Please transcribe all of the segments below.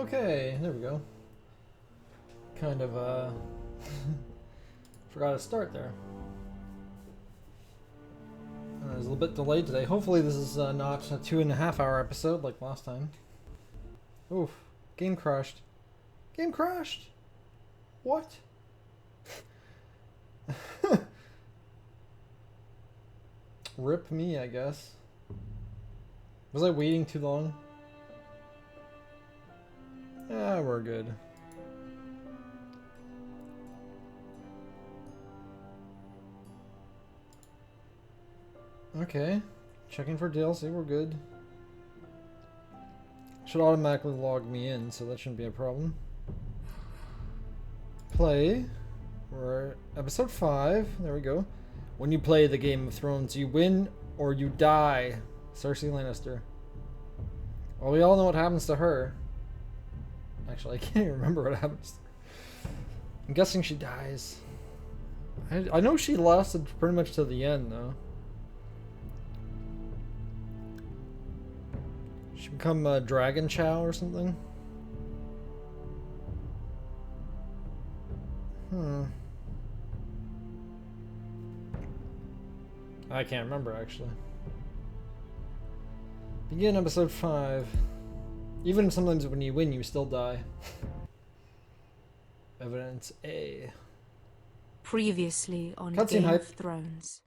Okay, there we go. Kind of, forgot to start there. I was a little bit delayed today. Hopefully this is not a 2.5-hour episode like last time. Oof. Game crashed. Game crashed! What? Rip me, I guess. Was I waiting too long? Yeah, we're good. Okay. Checking for DLC, we're good. Should automatically log me in, so that shouldn't be a problem. Play. We're at episode 5. There we go. When you play the Game of Thrones, you win or you die. Cersei Lannister. Well, we all know what happens to her. Actually, I can't even remember what happens to her. I'm guessing she dies. I know she lasted pretty much to the end, though. She become a Dragon Chow or something? I can't remember, actually. Begin episode 5. Even sometimes when you win, you still die. Evidence A. Previously on Cutscene Game hype. of Thrones.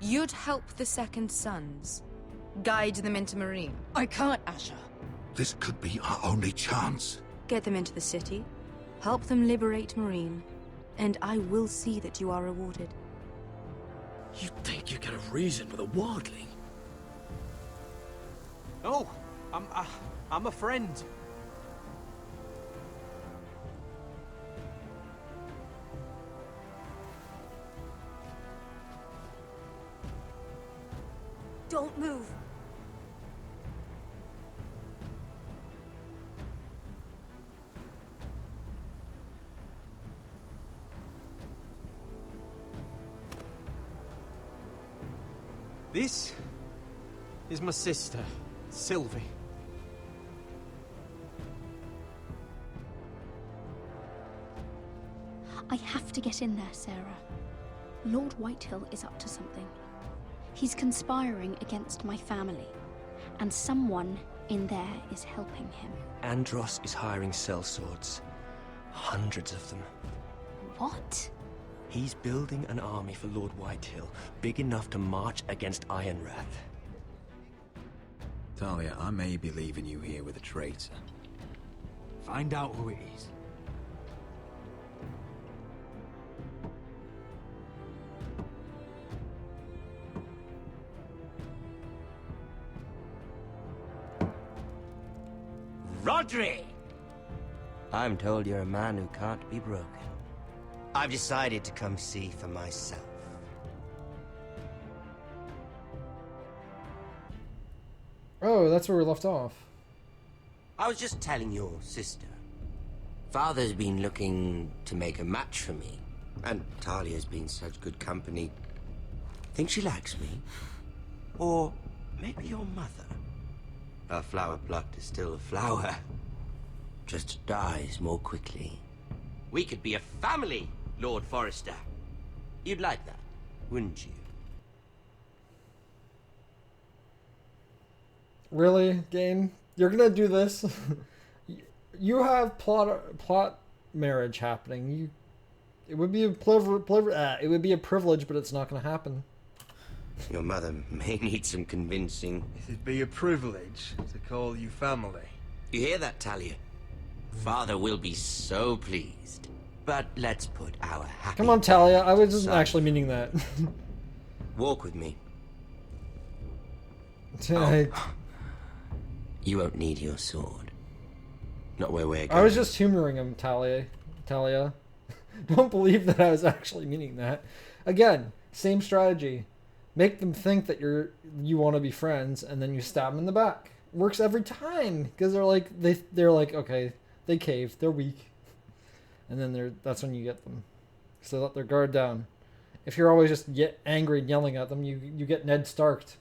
You'd help the Second Sons. Guide them into Marine. I can't, Asher. This could be our only chance. Get them into the city. Help them liberate Marine. And I will see that you are rewarded. You think you can have reason with a wildling? Oh, I'm a friend. Don't move. This is my sister, Sylvie. I have to get in there, Sarah. Lord Whitehill is up to something. He's conspiring against my family, and someone in there is helping him. Andros is hiring sellswords. Hundreds of them. What? He's building an army for Lord Whitehill, big enough to march against Ironrath. Talia, I may be leaving you here with a traitor. Find out who it is. Rodri! I'm told you're a man who can't be broken. I've decided to come see for myself. Oh, that's where we left off. I was just telling your sister. Father's been looking to make a match for me, and Talia's been such good company. Think she likes me? Or maybe your mother? A flower plucked is still a flower. Just dies more quickly. We could be a family, Lord Forrester. You'd like that, wouldn't you? Really, game? You're gonna do this? You have plot marriage happening. It would be a it would be a privilege, but it's not gonna happen. Your mother may need some convincing. It'd be a privilege to call you family. You hear that, Talia? Father will be so pleased. But let's put our happy... Come on, Talia. I wasn't aside. actually meaning that. Walk with me. I You won't need your sword. Not where we're going. was just humoring him, Talia. Don't believe that I was actually meaning that. Again, same strategy. Make them think that you want to be friends, and then you stab them in the back. Works every time because they're like okay, they caved, they're weak, and then that's when you get them. So let their guard down. If you're always just angry and yelling at them, you get Ned Starked.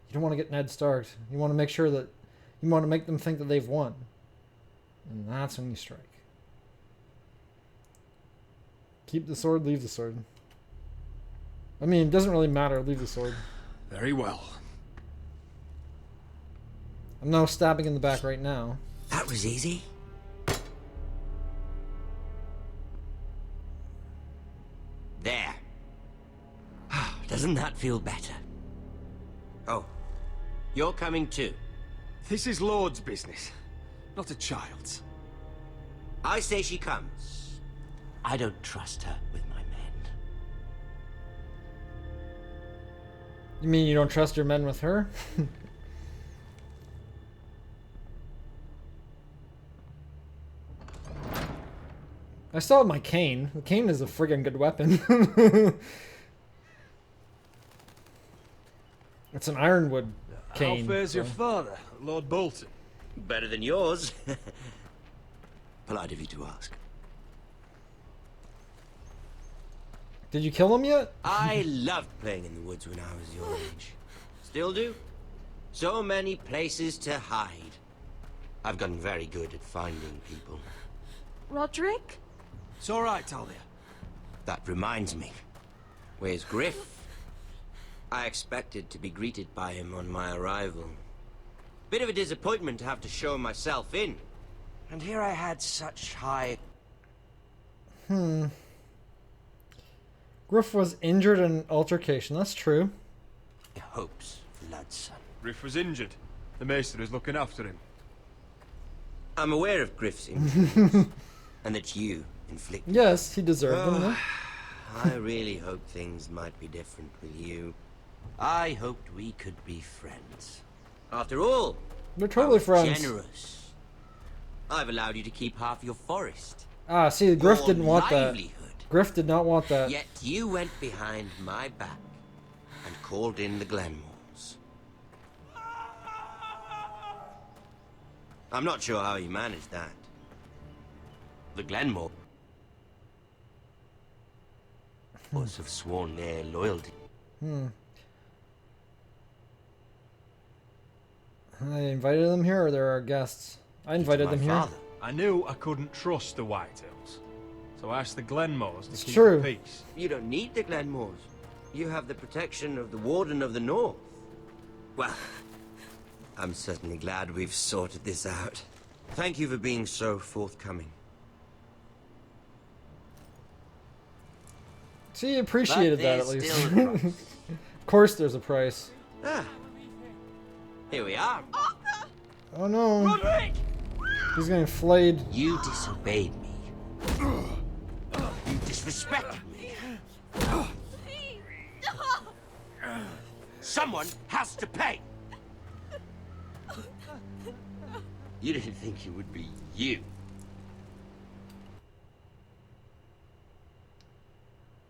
You don't want to get Ned Stark. You want to make sure that you want to make them think that they've won. And that's when you strike. Keep the sword, leave the sword. I mean, it doesn't really matter. Leave the sword. Very well. I'm now stabbing in the back right now. That was easy. There. Doesn't that feel better? Oh, you're coming too. This is Lord's business, not a child's. I say she comes. I don't trust her with my men. You mean you don't trust your men with her? I still have my cane. The cane is a friggin' good weapon. It's an ironwood cane. How fares so. your father, Lord Bolton? Better than yours. Polite of you to ask. Did you kill him yet? I loved playing in the woods when I was your age. Still do. So many places to hide. I've gotten very good at finding people. Roderick? It's all right, Talia. That reminds me. Where's Griff? I expected to be greeted by him on my arrival. Bit of a disappointment to have to show myself in. And here I had such high... Griff was injured in an altercation. That's true. hopes, Ludson. Griff was injured. The maester is looking after him. I'm aware of Griff's injuries, and that you inflicted. Yes, he deserved them. No? I really hoped things might be different with you. I hoped we could be friends. After all, They're totally friends. Generous. I've allowed you to keep half your forest. Ah, see, Griff Your didn't want that. livelihood. Griff did not want that. Yet you went behind my back and called in the Glenmores. I'm not sure how you managed that. The Glenmore must have sworn their loyalty. I invited them here, or they're our guests? I invited My them here. father. I knew I couldn't trust the Whitehills, so I asked the Glenmores to It's keep true. the peace. You don't need the Glenmores. You have the protection of the Warden of the North. Well, I'm certainly glad we've sorted this out. Thank you for being so forthcoming. See, he appreciated But that at there's least. still a price. Of course, there's a price. Ah, here we are. Oh no! He's getting flayed. You disobeyed me. You disrespected me. Someone has to pay. You didn't think it would be you.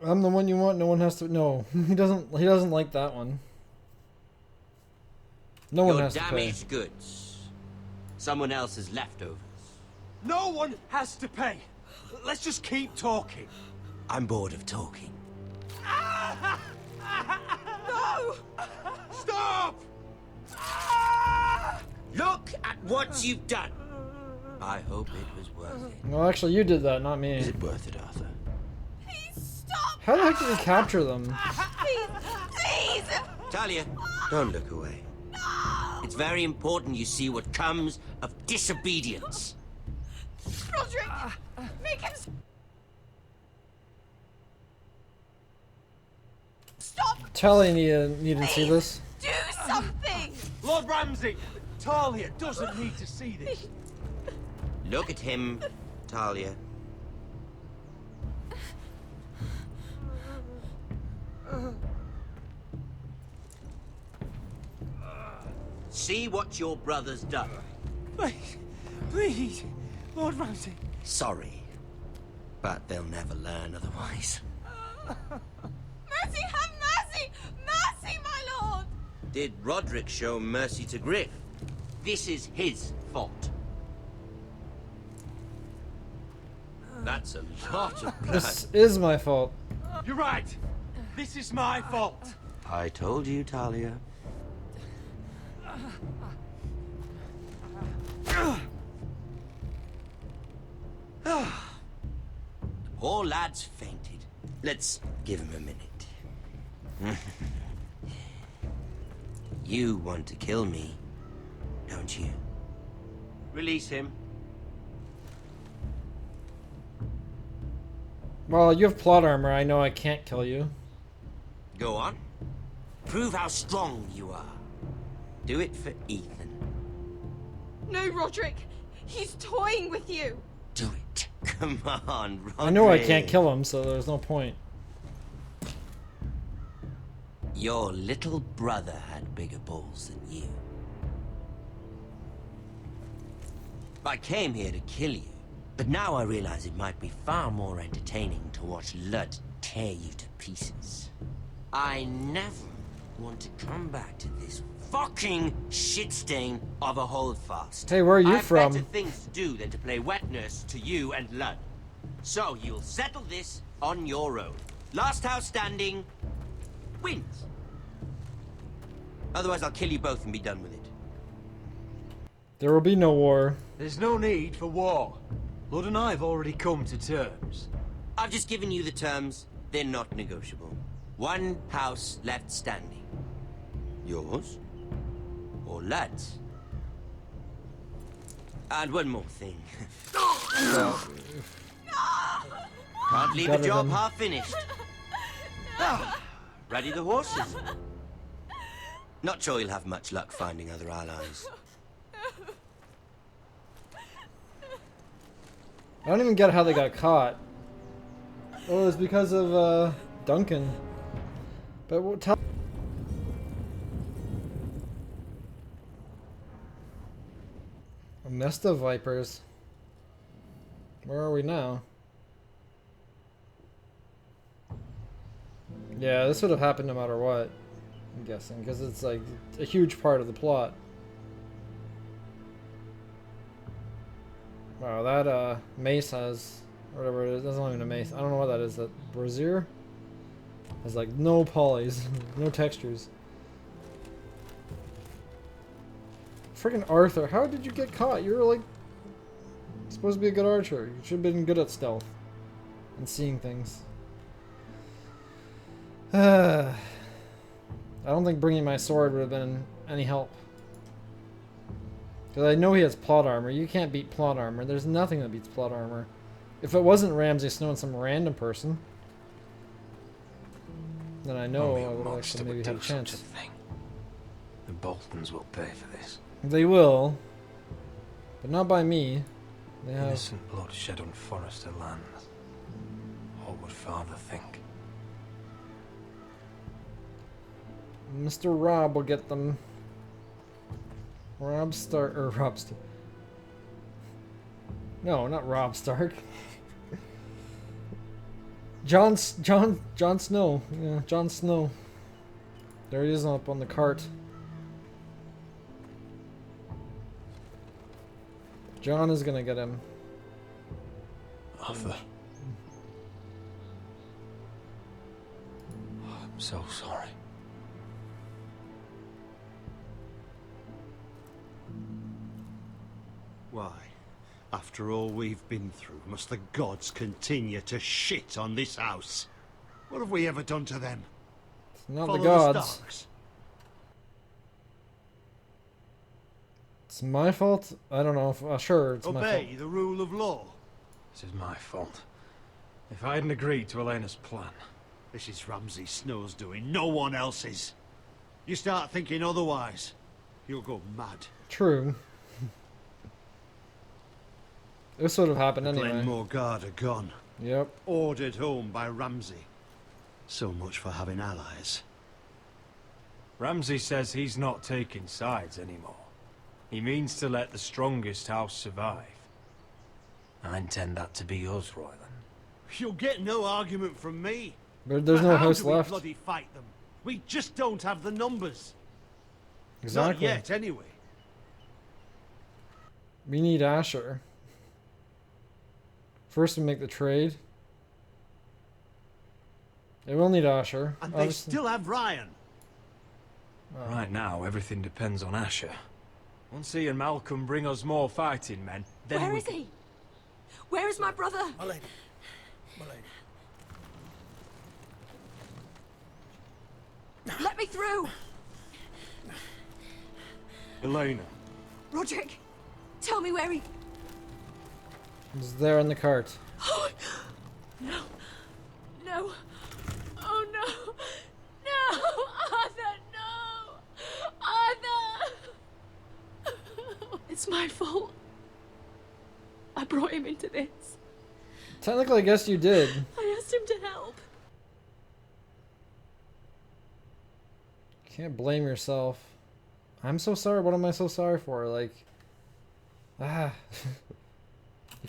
I'm the one you want. No one has to. No, he doesn't. He doesn't like that one. No one Your has to pay. damaged goods. Someone else's leftovers. No one has to pay. Let's just keep talking. I'm bored of talking. No! Stop! Look at what you've done. I hope it was worth it. Well, actually, you did that, not me. Is it worth it, Arthur? How the heck did he capture them? Please! Talia, don't look away. It's very important you see what comes of disobedience. Roderick! Make him stop! Tally needed to see this. Do something! Lord Ramsay, Talia doesn't need to see this. Look at him, Talia. See what your brother's done. Please, please, Lord Ramsay. Sorry, but they'll never learn otherwise. Mercy, have mercy! Mercy, my lord! Did Roderick show mercy to Griff? This is his fault. That's a lot of blood. This is my fault. You're right. This is my fault. I told you, Talia. The poor lad's fainted. Let's give him a minute. You want to kill me, don't you? Release him. Well, you have plot armor. I know I can't kill you. Go on. Prove how strong you are. Do it for Ethan. No, Roderick. He's toying with you. Do it. Come on, Roderick. I know I can't kill him, so there's no point. Your little brother had bigger balls than you. I came here to kill you, but now I realize it might be far more entertaining to watch Lud tear you to pieces. I never want to come back to this fucking shit stain of a holdfast. Hey, where are you I have from? better things to do than to play wet nurse to you and Lud. So you'll settle this on your own. Last house standing wins. Otherwise, I'll kill you both and be done with it. There will be no war. There's no need for war. Lord and I have already come to terms. I've just given you the terms. They're not negotiable. One house left standing. Yours or Lad's? And one more thing. Can't leave a Better job than- half finished. Ready the horses? Not sure you'll have much luck finding other allies. I don't even get how they got caught. Oh, it's because of Duncan. But what? Tell. A nest of vipers. Where are we now? Yeah, this would have happened no matter what. I'm guessing because it's like a huge part of the plot. Wow, that mace has, or whatever it is, that's not even a mace. I don't know what that is. That brazier has like no polys, no textures. Freaking Arthur, how did you get caught? You're like supposed to be a good archer. You should have been good at stealth and seeing things. I don't think bringing my sword would have been any help. Because I know he has plot armor. You can't beat plot armor. There's nothing that beats plot armor. If it wasn't Ramsay Snow and some random person, then I know I would actually maybe have a chance. The Boltons will pay for this. They will, but not by me. They have. Innocent blood shed on Forester lands. What would Father think? Mr. Rob will get them. Rob Stark, or Rob Stark. No, not Rob Stark. Jon Snow. Yeah, Jon Snow. There he is up on the cart. Jon is gonna get him. Arthur. Oh, I'm so sorry. Why, after all we've been through, must the gods continue to shit on this house? What have we ever done to them? It's not Follow the gods. Starks? It's my fault? I don't know. If, sure, it's my fault. Obey the rule of law. This is my fault. If I hadn't agreed to Elena's plan. This is Ramsay Snow's doing, no one else's. You start thinking otherwise, you'll go mad. True. This would have happened The anyway. Glenmore Guard are gone. Yep. Ordered home by Ramsay. So much for having allies. Ramsay says he's not taking sides anymore. He means to let the strongest house survive. I intend that to be us, Royland. You'll get no argument from me. But there's But no how house do we left. bloody fight them? We just don't have the numbers. Exactly. Not yet, anyway. We need Asher. First we make the trade. Yeah, we'll need Asher. And they Obviously. still have Ryan. Right now, everything depends on Asher. Once he and Malcolm bring us more fighting men, then Where is he? Where is my brother? My lady. My lady. Let me through! Elena. Roderick, tell me where he... He's there in the cart. Oh, no. No. Oh, no. No! Arthur, no! Arthur! It's my fault. I brought him into this. Technically, I guess you did. I asked him to help. Can't blame yourself. I'm so sorry. What am I so sorry for? Like, you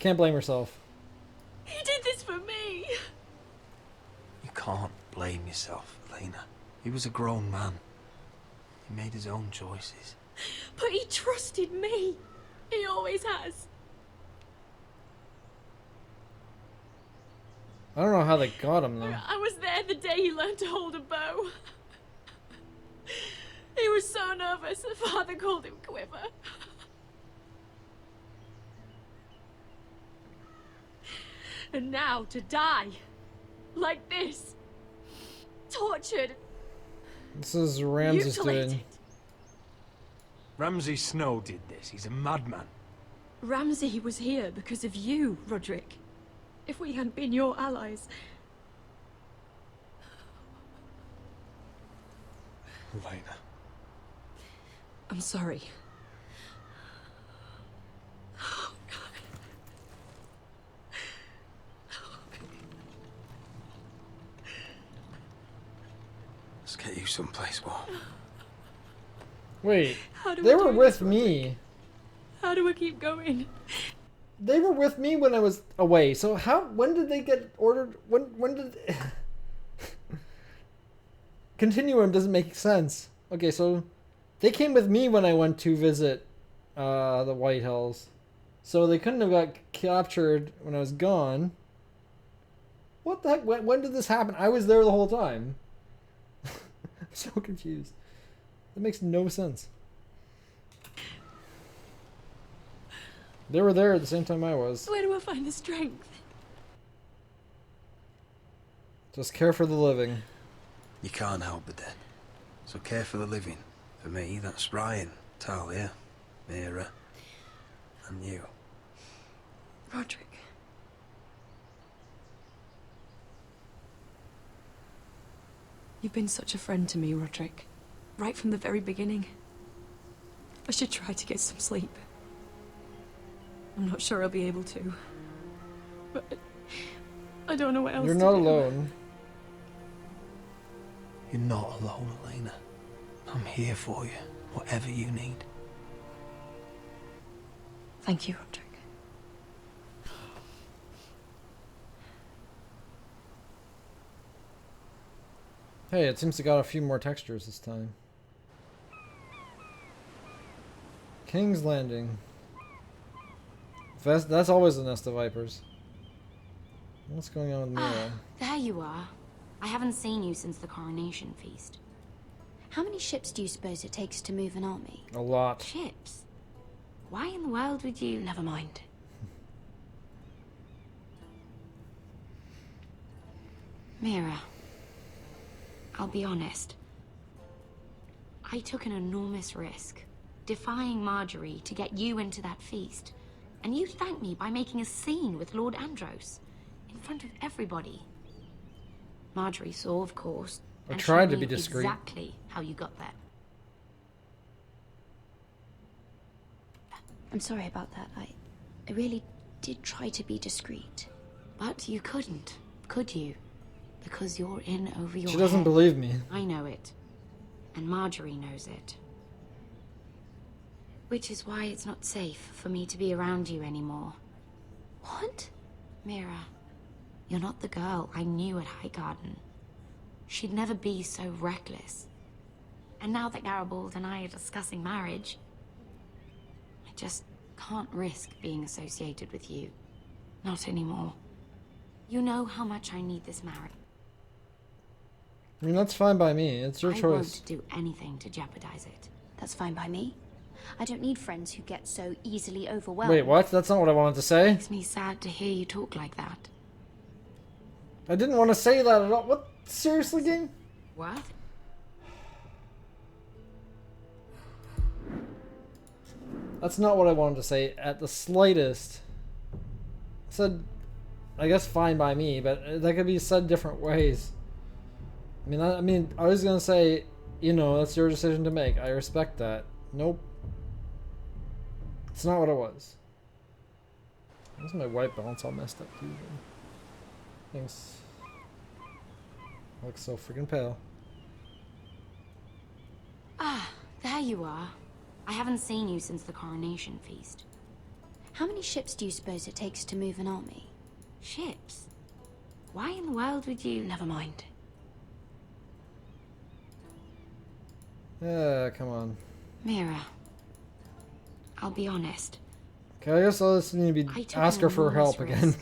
can't blame yourself. He did this for me. You can't blame yourself, Elena. He was a grown man. He made his own choices. But he trusted me. He always has. I don't know how they got him though. I was there the day he learned to hold a bow. He was so nervous, the father called him Quiver. And now to die. Like this. Tortured. This is Ramses mutilated. doing. Ramsay Snow did this. He's a madman. Ramsay was here because of you, Roderick. If we hadn't been your allies... Elena. I'm sorry. Let's get you someplace warm. Wait, How do they we were do with this, me. How do I keep going? They were with me when I was away. So how? When did they get ordered? When did? Continuum doesn't make sense. Okay, so they came with me when I went to visit the White Hills. So they couldn't have got captured when I was gone. What the heck? When did this happen? I was there the whole time. I'm so confused. That makes no sense. They were there at the same time I was. Where do I find the strength? Just care for the living. You can't help the dead. So care for the living. For me, that's Ryan, Talia, Mira, and you. Roderick. You've been such a friend to me, Roderick. Right from the very beginning. I should try to get some sleep. I'm not sure I'll be able to. But I don't know what else to do. You're not alone. You're not alone, Elena. I'm here for you, whatever you need. Thank you, Roderick. Hey, it seems to got a few more textures this time. King's Landing. That's always a nest of vipers. What's going on with Mira? There you are. I haven't seen you since the coronation feast. How many ships do you suppose it takes to move an army? A lot. Ships? Why in the world would you... Never mind. Mira, I'll be honest. I took an enormous risk, defying Marjorie to get you into that feast. And you thanked me by making a scene with Lord Andros, in front of everybody. Marjorie saw, of course, I and tried she to be knew discreet. exactly how you got there. I'm sorry about that. I really did try to be discreet. But you couldn't, could you? Because you're in over your She doesn't head. believe me. I know it. And Marjorie knows it. Which is why it's not safe for me to be around you anymore. What? Mira, you're not the girl I knew at Highgarden. She'd never be so reckless. And now that Garibald and I are discussing marriage, I just can't risk being associated with you. Not anymore. You know how much I need this marriage. I mean, that's fine by me. It's your I choice. won't do anything to jeopardize it. That's fine by me. I don't need friends who get so easily overwhelmed. Wait, what? That's not what I wanted to say. Makes me sad to hear you talk like that. I didn't want to say that at all. What? Seriously, game? What? That's not what I wanted to say at the slightest. I said, I guess fine by me, but that could be said different ways. I was gonna say, you know, that's your decision to make. I respect that. Nope. It's not what it was. Why's my white balance all messed up too? Thanks. I look so freaking pale. Ah, there you are. I haven't seen you since the coronation feast. How many ships do you suppose it takes to move an army? Ships? Why in the world would you... Never mind. Yeah, come on. Mira, I'll be honest. Okay, I guess I'll just need to be ask her for help again.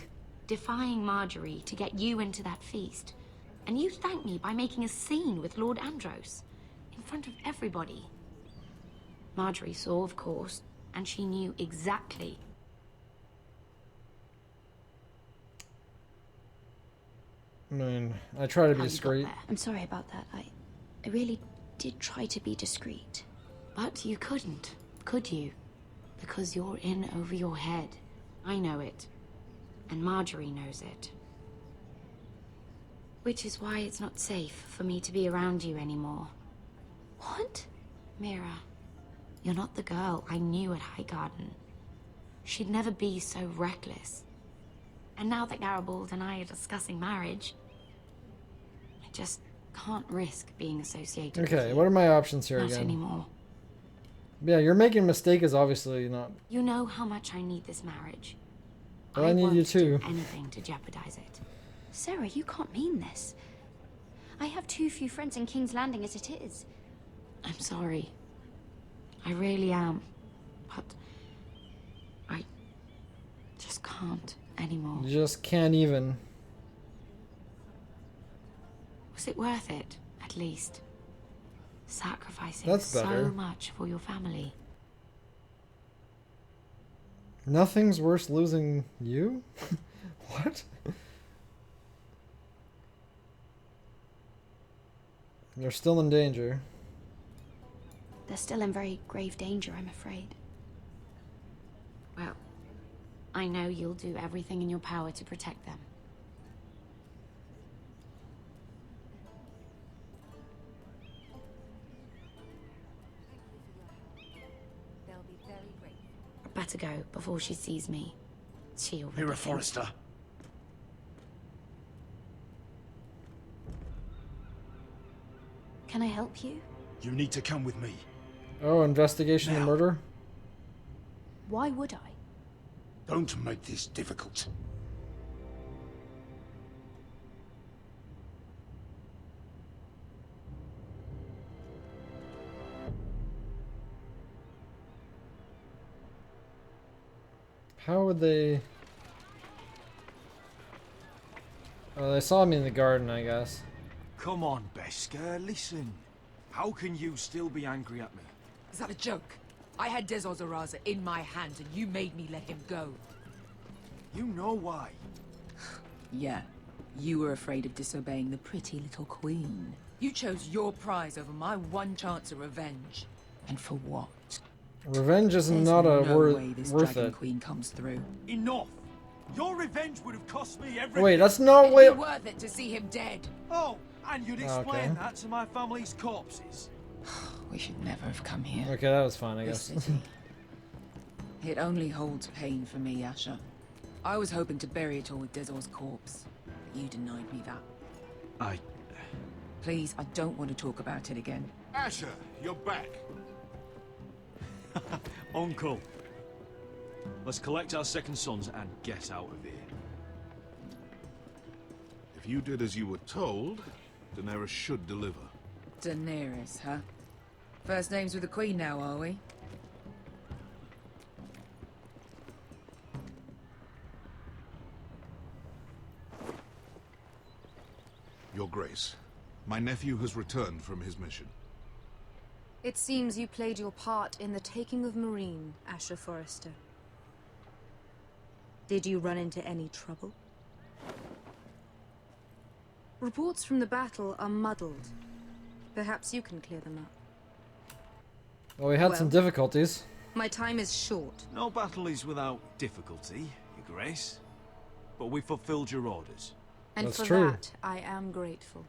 Defying Marjorie to get you into that feast. And you thanked me by making a scene with Lord Andros. In front of everybody. Marjorie saw, of course, and she knew exactly. I mean, I try to be How you got discreet. there. I'm sorry about that. I really did try to be discreet. But you couldn't, could you? Because you're in over your head. I know it. And Marjorie knows it. Which is why it's not safe for me to be around you anymore. What? Mira, you're not the girl I knew at Highgarden. She'd never be so reckless. And now that Garibald and I are discussing marriage, I just can't risk being associated with Okay, you. what are my options here Not again? anymore. Yeah, you're making a mistake is obviously not. You know how much I need this marriage. But I need you won't too. do anything to jeopardize it. Sarah, you can't mean this. I have too few friends in King's Landing as it is. I'm sorry. I really am. But I just can't anymore. You just can't even. Was it worth it, at least? Sacrificing That's better. so much for your family. Nothing's worse losing you? What? You're still in danger. They're still in very grave danger, I'm afraid. Well, I know you'll do everything in your power to protect them. I'd better go before she sees me. She already Mira thinks- Forrester. Can I help you? You need to come with me. Oh, investigation of Now. murder? Why would I? Don't make this difficult. How would they... Oh, they saw me in the garden, I guess. Come on, Beskar, listen. How can you still be angry at me? Is that a joke? I had Des Ozaraza in my hands and you made me let him go. You know why. Yeah. You were afraid of disobeying the pretty little queen. You chose your prize over my one chance of revenge. And for what? Revenge is There's not a no way this worth Dragon it. Queen comes through. Enough! Your revenge would have cost me everything. Wait, that's not It'd way... be worth it to see him dead. Oh, and you'd explain Okay. that to my family's corpses. We should never have come here. Okay, that was fine, I This guess. city. It only holds pain for me, Asher. I was hoping to bury it all with Dezor's corpse, but you denied me that. Please, I don't want to talk about it again. Asher, you're back. Uncle. Let's collect our second sons and get out of here. If you did as you were told, Daenerys should deliver. Daenerys, huh? First names with the Queen now, are we? Your Grace, My nephew has returned from his mission. It seems you played your part in the taking of Marine, Asher Forrester. Did you run into any trouble? Reports from the battle are muddled. Perhaps you can clear them up. Well, we had some difficulties. My time is short. No battle is without difficulty, Your Grace. But we fulfilled your orders. And That's for true. that, I am grateful.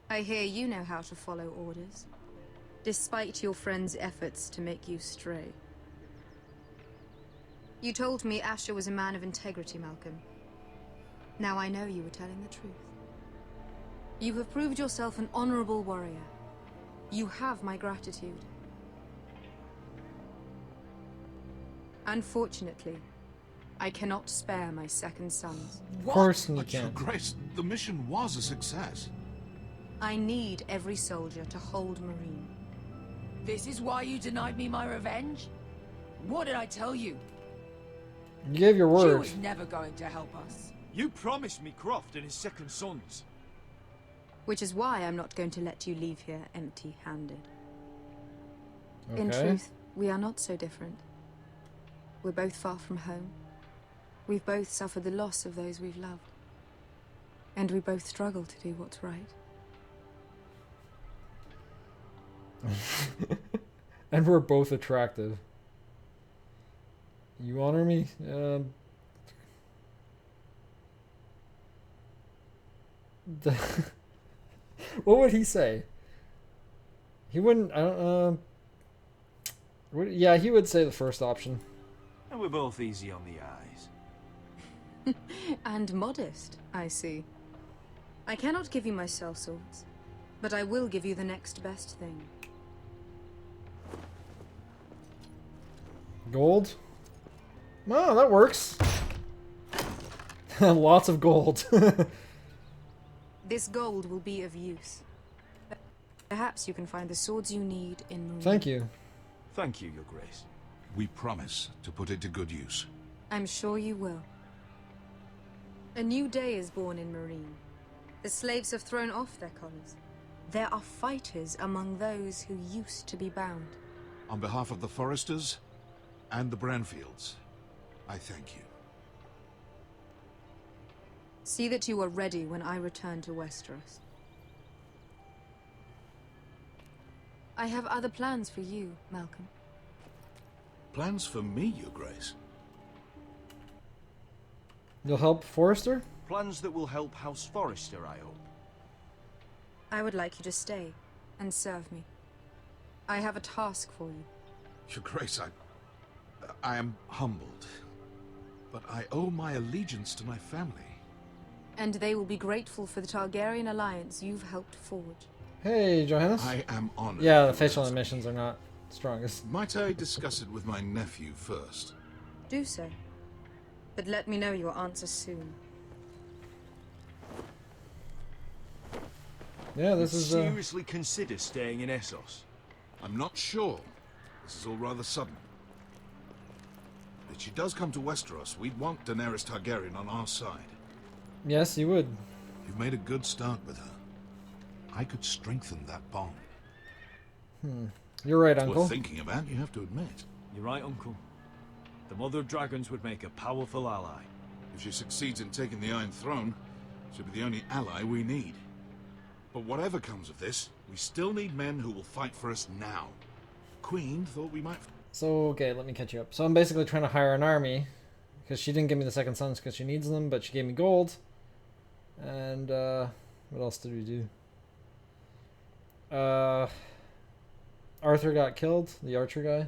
I hear you know how to follow orders, despite your friend's efforts to make you stray. You told me Asher was a man of integrity, Malcolm. Now I know you were telling the truth. You have proved yourself an honorable warrior. You have my gratitude. Unfortunately, I cannot spare my second sons. Of course you But Your can. Grace, the mission was a success. I need every soldier to hold Marine. This is why you denied me my revenge? What did I tell you? You gave your She word. was never going to help us. You promised me Croft and his second sons. Which is why I'm not going to let you leave here empty-handed. In Okay. truth, we are not so different. We're both far from home. We've both suffered the loss of those we've loved. And we both struggle to do what's right. And we're both attractive. You honor me? What would he say? He wouldn't. I don't. Yeah, he would say the first option. And we're both easy on the eyes. And modest, I see. I cannot give you my sellswords, but I will give you the next best thing. Gold? Oh, that works. Lots of gold. This gold will be of use. Perhaps you can find the swords you need in Marine. Thank you. Thank you, Your Grace. We promise to put it to good use. I'm sure you will. A new day is born in Marine. The slaves have thrown off their collars. There are fighters among those who used to be bound. On behalf of the Foresters and the Branfields, I thank you. See that you are ready when I return to Westeros. I have other plans for you, Malcolm. Plans for me, Your Grace? You'll help Forrester? Plans that will help House Forrester, I hope. I would like you to stay and serve me. I have a task for you. Your Grace, I am humbled, but I owe my allegiance to my family. And they will be grateful for the Targaryen alliance you've helped forge. Hey, Johannes. I am honored. Yeah, the facial animations are not strongest. Might I discuss it with my nephew first? Do so. But let me know your answer soon. Yeah, this is Seriously consider staying in Essos. I'm not sure. This is all rather sudden. If she does come to Westeros, we'd want Daenerys Targaryen on our side. Yes, you would. You've made a good start with her. I could strengthen that bond. You're right, It's Uncle. worth thinking about, you have to admit. You're right, Uncle. The Mother of Dragons would make a powerful ally. If she succeeds in taking the Iron Throne, she'll be the only ally we need. But whatever comes of this, we still need men who will fight for us now. Queen thought we might... So, okay, let me catch you up. So I'm basically trying to hire an army, because she didn't give me the second sons because she needs them, but she gave me gold. And, what else did we do? Arthur got killed, the archer guy,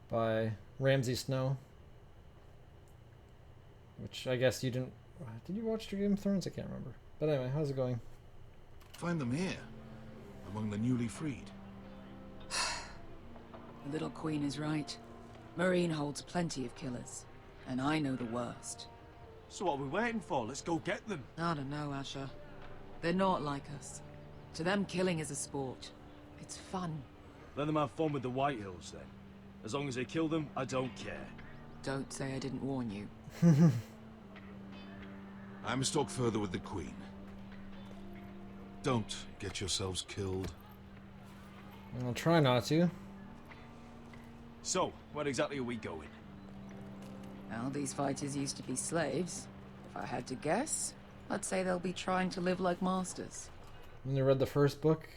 by Ramsay Snow. Which I guess you didn't... Did you watch Game of Thrones? I can't remember. But anyway, how's it going? Find them here, among the newly freed. The little queen is right. Marine holds plenty of killers, and I know the worst. So what are we waiting for? Let's go get them. I don't know, Asher. They're not like us. To them, killing is a sport. It's fun. Let them have fun with the White Hills, then. As long as they kill them, I don't care. Don't say I didn't warn you. I must talk further with the Queen. Don't get yourselves killed. I'll try not to. So, where exactly are we going? Well, these fighters used to be slaves. If I had to guess, I'd say they'll be trying to live like masters. When you read the first book?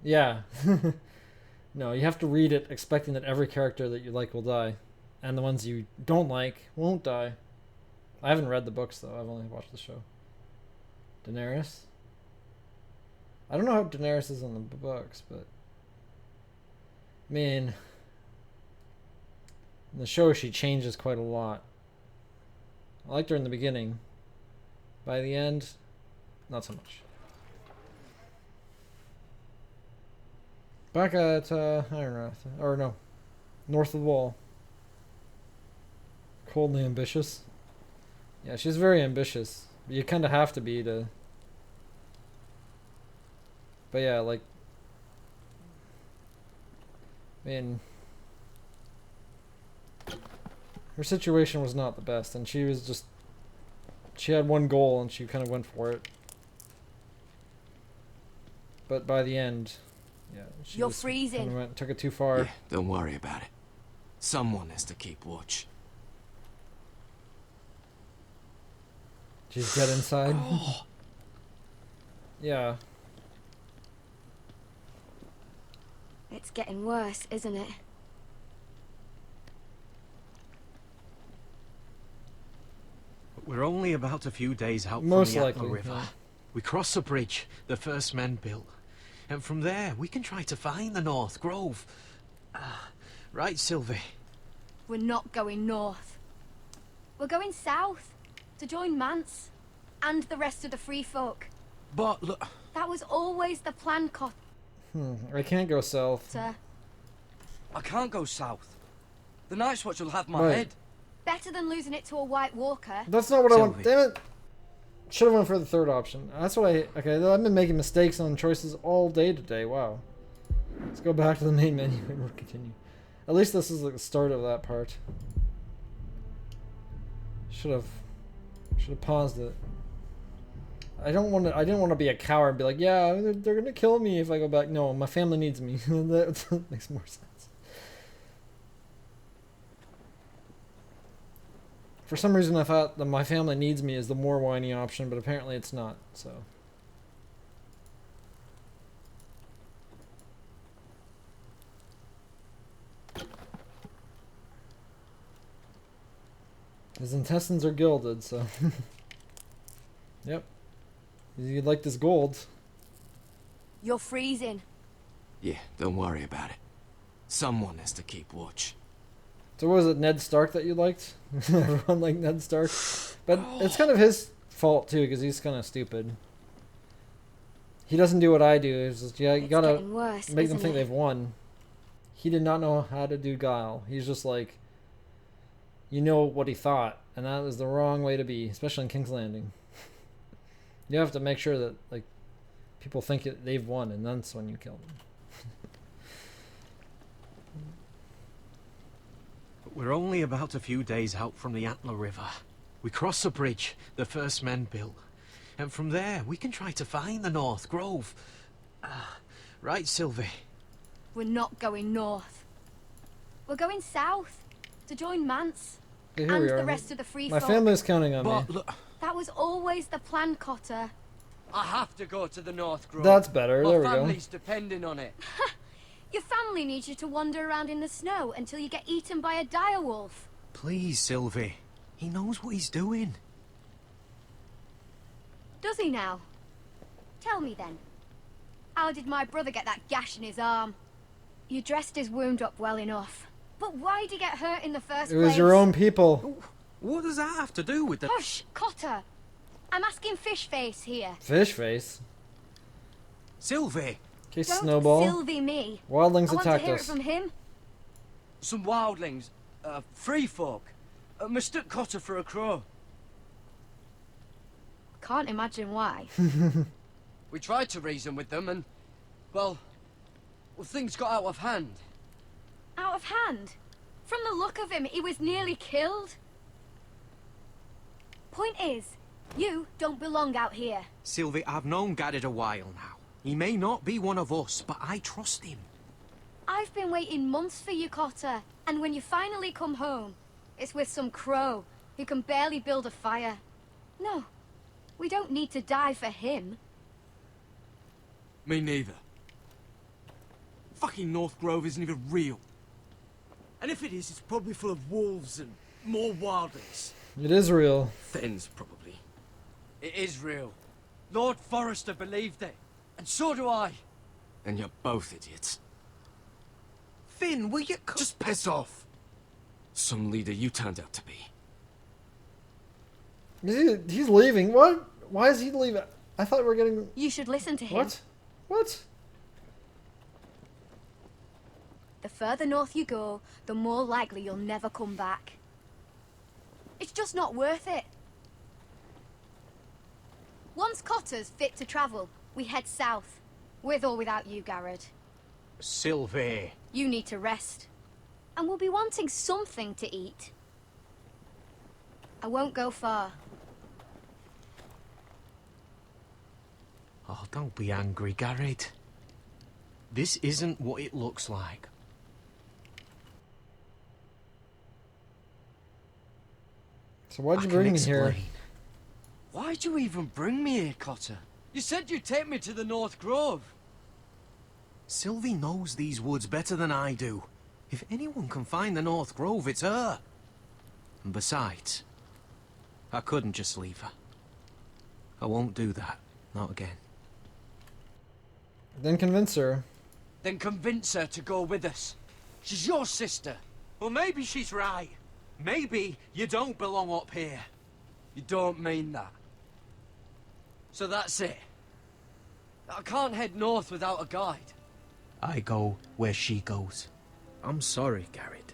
Yeah. No, you have to read it expecting that every character that you like will die. And the ones you don't like won't die. I haven't read the books, though. I've only watched the show. Daenerys? I don't know how Daenerys is in the books, but... I mean... In the show, she changes quite a lot. I liked her in the beginning. By the end, not so much. Back at Ironrath, or no, north of the wall. Coldly ambitious. Yeah, she's very ambitious. You kind of have to be to. But yeah, like, I mean, her situation was not the best, and she was just. She had one goal, and she kind of went for it. But by the end. Yeah, she You're just freezing. kinda took it too far. Yeah, don't worry about it. Someone has to keep watch. She's dead inside. Yeah. It's getting worse, isn't it? We're only about a few days out Most from the likely, Atla River. yeah. We cross the bridge the first men built. And from there, we can try to find the North Grove. Right, Sylvie? We're not going north. We're going south to join Mance and the rest of the free folk. But look... That was always the plan, I can't go south. Cotter. I can't go south. The Night's Watch will have my Right. head. Better than losing it to a White Walker. That's not what I want. Sylvie. Damn it. Should have went for the third option. That's what I... Okay, I've been making mistakes on choices all day today. Wow. Let's go back to the main menu and we'll continue. At least this is like the start of that part. Should have paused it. I didn't want to be a coward and be like, yeah, they're gonna kill me if I go back. No, my family needs me. That makes more sense. For some reason, I thought that my family needs me is the more whiny option, but apparently it's not. So. His intestines are gilded, so. Yep. You'd like this gold. You're freezing. Yeah, don't worry about it. Someone has to keep watch. So what was it, Ned Stark that you liked? Everyone liked Ned Stark. But it's kind of his fault, too, because he's kind of stupid. He doesn't do what I do. It's just, yeah, you gotta worse, make them isn't think it? they've won. He did not know how to do guile. He's just like, you know what he thought. And that was the wrong way to be, especially in King's Landing. You have to make sure that, like, people think they've won, and that's when you kill them. We're only about a few days out from the Atla River. We cross the bridge the first men built. And from there, we can try to find the North Grove. Right, Sylvie? We're not going north. We're going south to join Mance Okay, here and we are. the rest of the free My folk. family's counting on But me. look... That was always the plan, Cotter. I have to go to the North Grove. That's better. My There we go. family's depending on it. Your family needs you to wander around in the snow until you get eaten by a direwolf. Please, Sylvie. He knows what he's doing. Does he now? Tell me then. How did my brother get that gash in his arm? You dressed his wound up well enough. But why'd he get hurt in the first It place? was your own people. What does that have to do with the... Hush, Cotter. I'm asking Fishface here. Fish face. Sylvie! Okay, Don't Snowball. Sylvie me. Wildlings I want to attacked hear us. it from him. Some wildlings, free folk, mistook Cotter for a crow. Can't imagine why. We tried to reason with them and, well, things got out of hand. Out of hand? From the look of him, he was nearly killed. Point is, You don't belong out here. Sylvie, I've known Garrett a while now. He may not be one of us, but I trust him. I've been waiting months for you, Cotter. And when you finally come home, it's with some crow who can barely build a fire. No, we don't need to die for him. Me neither. Fucking North Grove isn't even real. And if it is, it's probably full of wolves and more wildlings. It is real. Thins, probably. It is real. Lord Forrester believed it. And so do I. And you're both idiots. Finn, will you just piss off? Some leader you turned out to be. He's leaving. What? Why is he leaving? I thought we were getting... You should listen to him. What? What? The further north you go, the more likely you'll never come back. It's just not worth it. Once Cotter's fit to travel, we head south. With or without you, Garrett. Sylvie. You need to rest. And we'll be wanting something to eat. I won't go far. Oh, don't be angry, Garrett. This isn't what it looks like. So why'd you bring me here? Why'd you even bring me here, Cotter? You said you'd take me to the North Grove. Sylvie knows these woods better than I do. If anyone can find the North Grove, it's her. And besides, I couldn't just leave her. I won't do that. Not again. Then convince her. Then convince her to go with us. She's your sister. Well, maybe she's right. Maybe you don't belong up here. You don't mean that. So that's it. I can't head north without a guide. I go where she goes. I'm sorry, Garrett.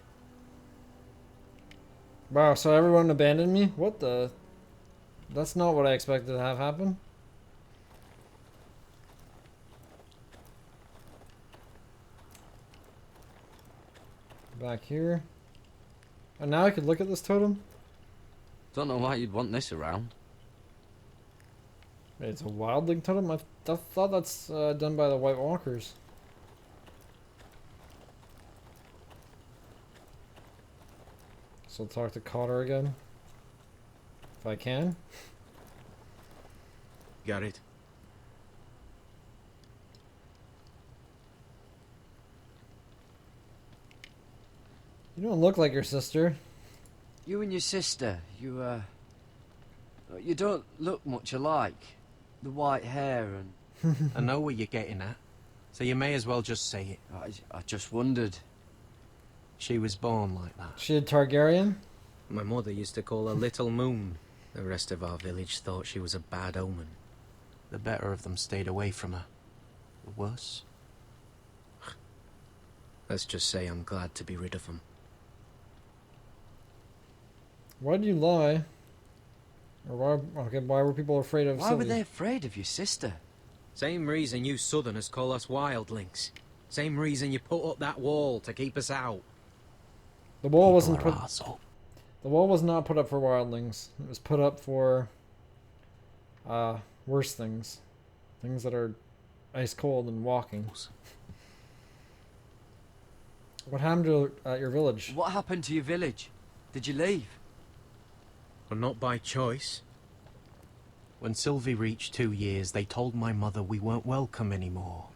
Wow, so everyone abandoned me? What the... That's not what I expected to have happen. Back here. And now I could look at this totem? Don't know why you'd want this around. Wait, it's a wildling totem? I thought that's done by the White Walkers. So I'll talk to Cotter again. If I can. Got it. You don't look like your sister. You and your sister, you don't look much alike. The white hair and... I know what you're getting at, so you may as well just say it. I just wondered. She was born like that. She a Targaryen? My mother used to call her Little Moon. The rest of our village thought she was a bad omen. The better of them stayed away from her. The worse? Let's just say I'm glad to be rid of them. Why do you lie? Or why were people afraid of Why Sylvie? were they afraid of your sister? Same reason you Southerners call us wildlings. Same reason you put up that wall to keep us out. The wall wasn't People put... are arsehole. The wall was not put up for wildlings. It was put up for... worse things. Things that are ice cold and walking. What happened to your village? What happened to your village? Did you leave? Well, not by choice. When Sylvie reached 2 years, they told my mother we weren't welcome anymore.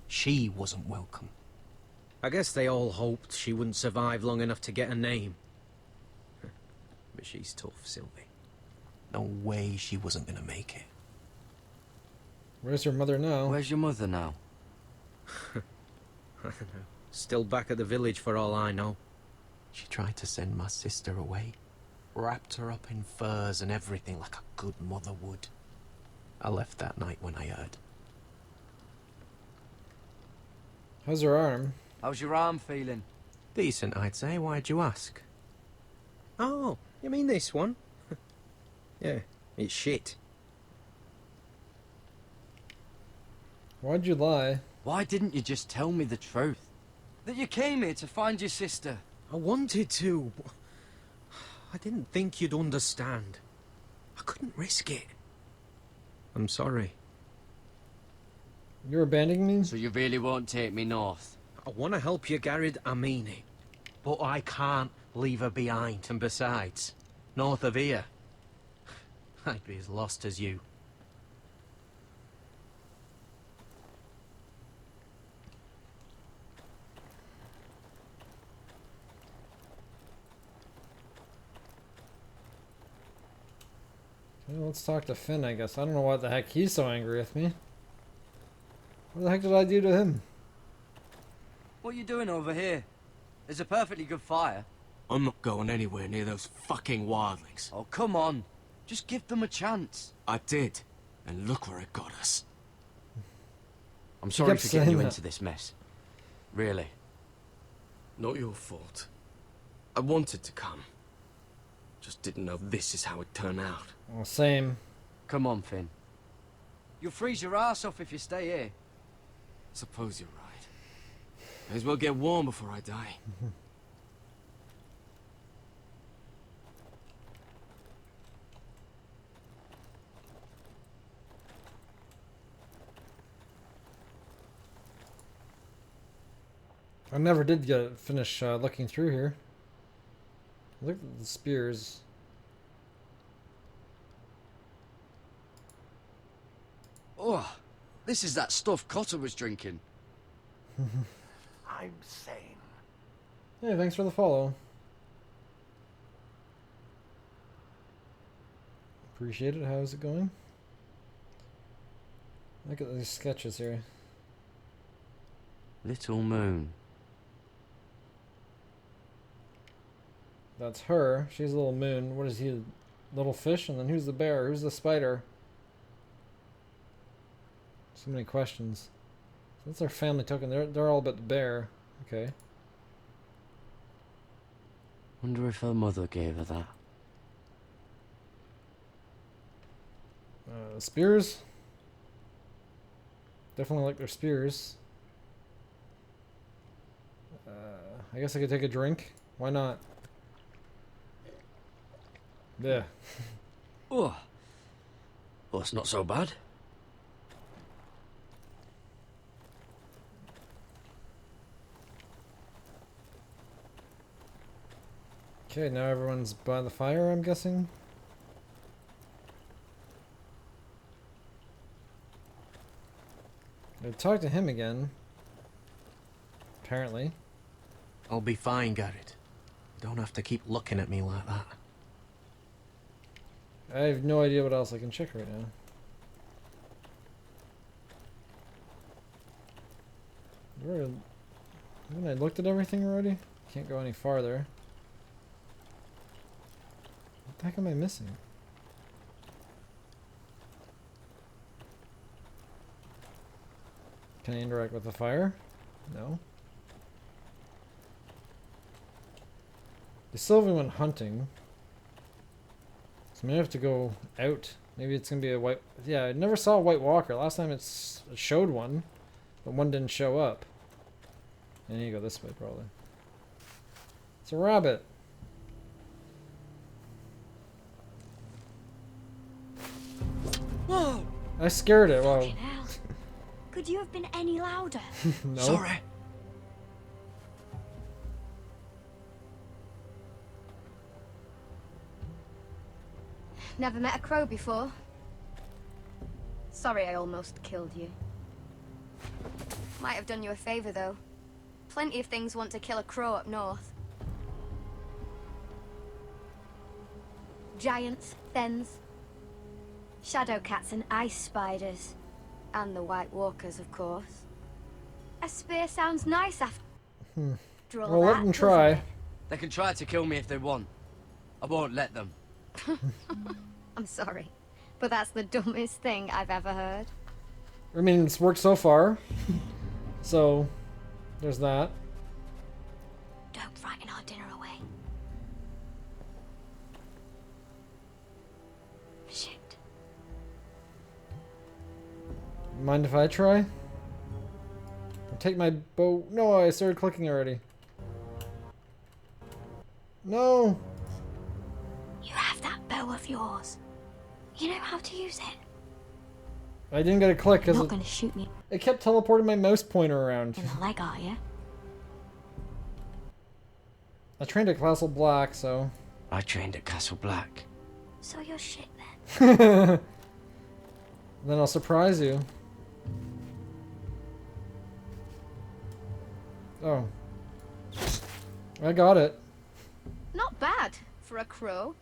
She wasn't welcome. I guess they all hoped she wouldn't survive long enough to get a name. But she's tough, Sylvie. No way she wasn't gonna make it. Where's your mother now? Where's your mother now? I don't know. Still back at the village for all I know. She tried to send my sister away. Wrapped her up in furs and everything like a good mother would. I left that night when I heard. How's her arm? How's your arm feeling? Decent, I'd say. Why'd you ask? Oh, you mean this one? Yeah, it's shit. Why'd you lie? Why didn't you just tell me the truth? That you came here to find your sister? I wanted to. I didn't think you'd understand. I couldn't risk it. I'm sorry. You're abandoning me? So you really won't take me north? I want to help you, Garrett, I mean it. But I can't leave her behind. And besides, north of here, I'd be as lost as you. Okay, let's talk to Finn, I guess. I don't know what the heck he's so angry with me. What the heck did I do to him? What are you doing over here? There's a perfectly good fire. I'm not going anywhere near those fucking wildlings. Oh, come on. Just give them a chance. I did, and look where it got us. I'm sorry kept for getting you saying into this mess. Really. Not your fault. I wanted to come. Just didn't know this is how it turned out. Well, same. Come on, Finn. You'll freeze your ass off if you stay here. Suppose you're right. May as well get warm before I die. I never did finish looking through here. Look at the spears. Oh, this is that stuff Cotter was drinking. I'm sane. Hey, thanks for the follow. Appreciate it. How's it going? Look at these sketches here. Little moon. That's her. She's a little moon. What is he? Little fish? And then who's the bear? Who's the spider? So many questions. That's our family token. They're all but the bear. Okay. Wonder if her mother gave her that. Spears. Definitely like their spears. I guess I could take a drink. Why not? Yeah. Oh. Well, it's not so bad. Okay, now everyone's by the fire, I'm guessing. I talked to him again. Apparently. I'll be fine, Garrett. You don't have to keep looking at me like that. I have no idea what else I can check right now. Haven't I looked at everything already? Can't go any farther. What the heck am I missing? Can I interact with the fire? No. They still haven't went hunting. So I'm gonna have to go out. Maybe it's gonna be a white... Yeah, I never saw a white walker. Last time it showed one, but one didn't show up. And you go this way, probably. It's a rabbit. Whoa! I scared it. Wow. Fucking hell. Could you have been any louder? No. Sorry. Never met a crow before. Sorry I almost killed you. Might have done you a favor, though. Plenty of things want to kill a crow up north. Giants, thens, shadow cats and ice spiders. And the White Walkers, of course. A spear sounds nice after all Well, that, let them try. They can try to kill me if they want. I won't let them. I'm sorry, but that's the dumbest thing I've ever heard. I mean, it's worked so far. So, there's that. Don't frighten our dinner away. Shit. Mind if I try? I'll take my bow. No, I started clicking already. No! You have that bow of yours. You know how to use it? I didn't get a click You're because not going to shoot me it kept teleporting my mouse pointer around. in the leg, are you? I trained at Castle Black, so... I trained at Castle Black. So you're shit then. Then I'll surprise you. Oh. I got it. Not bad for a crow.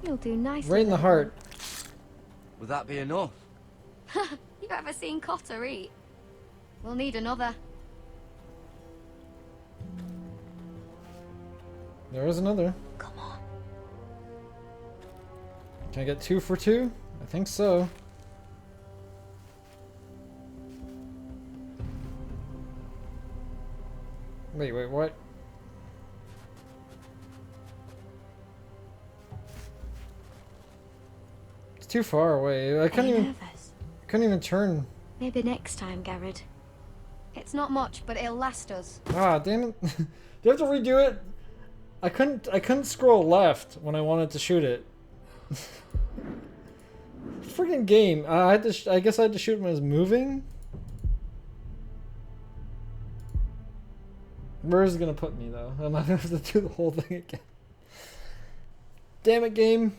You'll do nicely. Right in the heart. Would that be enough? You ever seen Cotter eat? We'll need another. There is another. Come on. Can I get 2 for 2? I think so. Wait, what? It's too far away. I couldn't even. Nervous? Couldn't even turn. Maybe next time, Garrett. It's not much, but it'll last us. Ah, damn it! Do you have to redo it? I couldn't scroll left when I wanted to shoot it. Freaking game! I had to. I guess I had to shoot when it was moving. Where is it gonna put me though? I'm not gonna have to do the whole thing again. Damn it, game!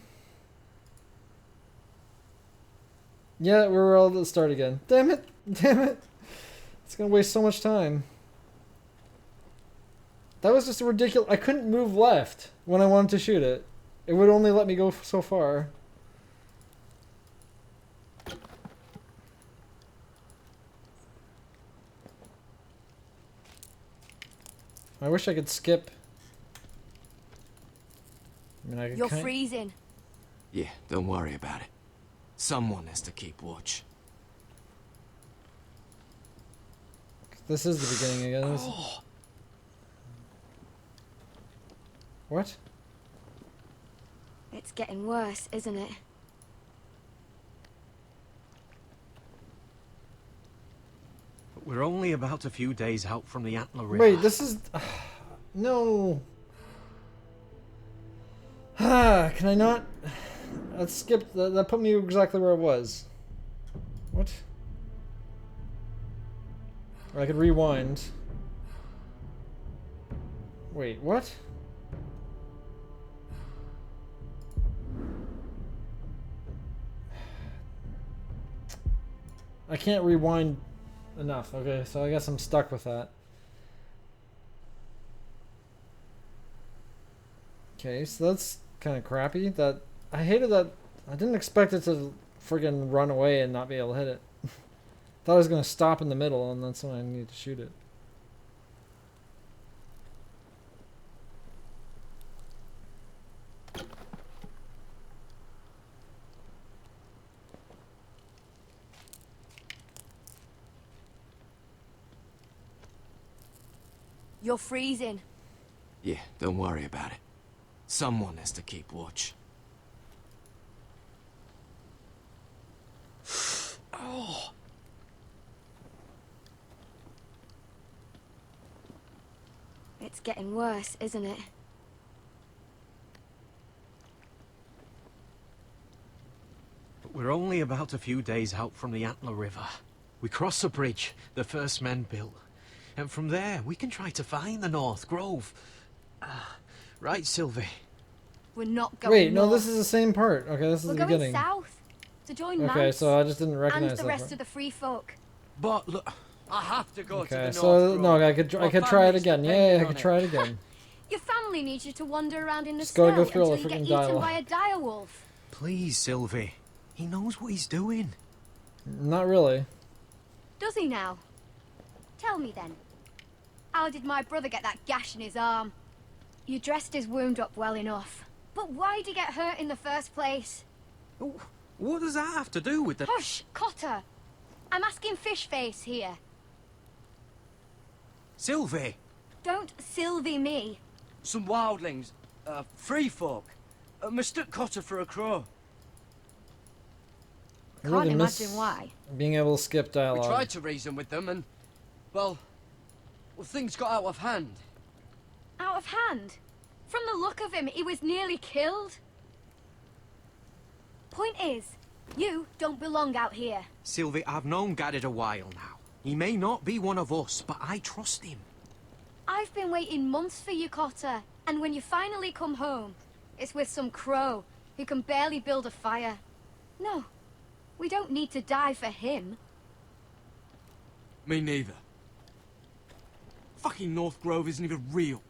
Yeah, we're all at the start again. Damn it! Damn it! It's gonna waste so much time. That was just a ridiculous. I couldn't move left when I wanted to shoot it. It would only let me go so far. I wish I could skip. I mean, I could You're freezing. Yeah, don't worry about it. Someone has to keep watch. This is the beginning again. Oh. What? It's getting worse, isn't it? We're only about a few days out from the Antler River. Wait, this is... no. Can I not... Let's skip... That put me exactly where I was. What? Or I could rewind. Wait, what? I can't rewind enough. Okay, so I guess I'm stuck with that. Okay, so that's kind of crappy. That I hated that. I didn't expect it to friggin' run away and not be able to hit it. Thought I was gonna stop in the middle, and that's when I needed to shoot it. You're freezing. Yeah, don't worry about it. Someone has to keep watch. Oh. It's getting worse, isn't it? We're only about a few days out from the Antler River. We cross a bridge the first men built. And from there, we can try to find the North Grove. Right, Sylvie? We're not going Wait, no, north. this is the same part. Okay, this is We're the going beginning. south to join Okay, Mance so I just didn't recognize and the that rest part. of the free folk. But look, I have to go to the Okay, North so Grove. no, I could My try it family's again. depending Yeah, I on could it. try it again. Your family needs you to wander around in the Just snow gotta go through all until the you get freaking eaten dialogue. by a dire wolf. Please, Sylvie. He knows what he's doing. Not really. Does he now? Tell me then. How did my brother get that gash in his arm? You dressed his wound up well enough. But why'd he get hurt in the first place? What does that have to do with the... Hush, Cotter. I'm asking Fishface here. Sylvie! Don't Sylvie me. Some wildlings, free folk, mistook Cotter for a crow. I Can't really miss imagine why. being able to skip We dialogue. tried to reason with them and, well, things got out of hand. Out of hand? From the look of him, he was nearly killed. Point is, you don't belong out here. Sylvie, I've known Garrett a while now. He may not be one of us, but I trust him. I've been waiting months for you, Cotter. And when you finally come home, it's with some crow who can barely build a fire. No, we don't need to die for him. Me neither. Fucking North Grove isn't even real.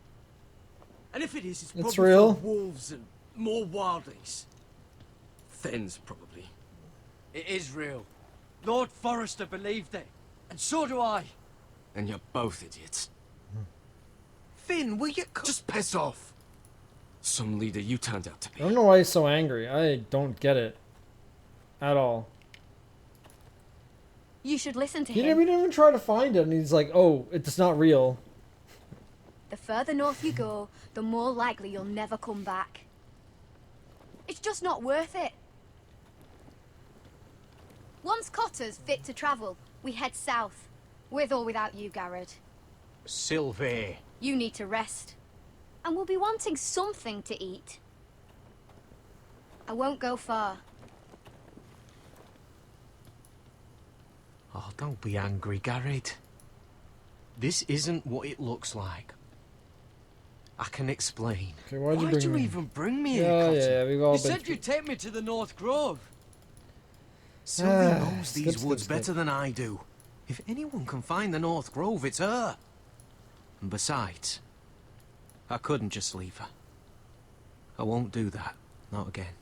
And if it is, it's probably real. for wolves and more wildlings. Thens, probably. It is real. Lord Forrester believed it. And so do I. And you're both idiots. Finn, will you... Just piss off. Some leader you turned out to I be. don't know why he's so angry. I don't get it. At all. You should listen to He him. didn't even try to find it, and he's like, oh, it's not real. The further north you go, the more likely you'll never come back. It's just not worth it. Once Cotter's fit to travel, we head south. With or without you, Garrett. Sylvie. You need to rest. And we'll be wanting something to eat. I won't go far. Oh, don't be angry, Garrett. This isn't what it looks like. I can explain. Okay, why'd you Why'd bring you me? even bring me Yeah, here, Cotter? yeah, we've all You been said you'd take me to the North Grove. Sylvie knows skip, these skip, woods skip. better than I do. If anyone can find the North Grove, it's her. And besides, I couldn't just leave her. I won't do that. Not again.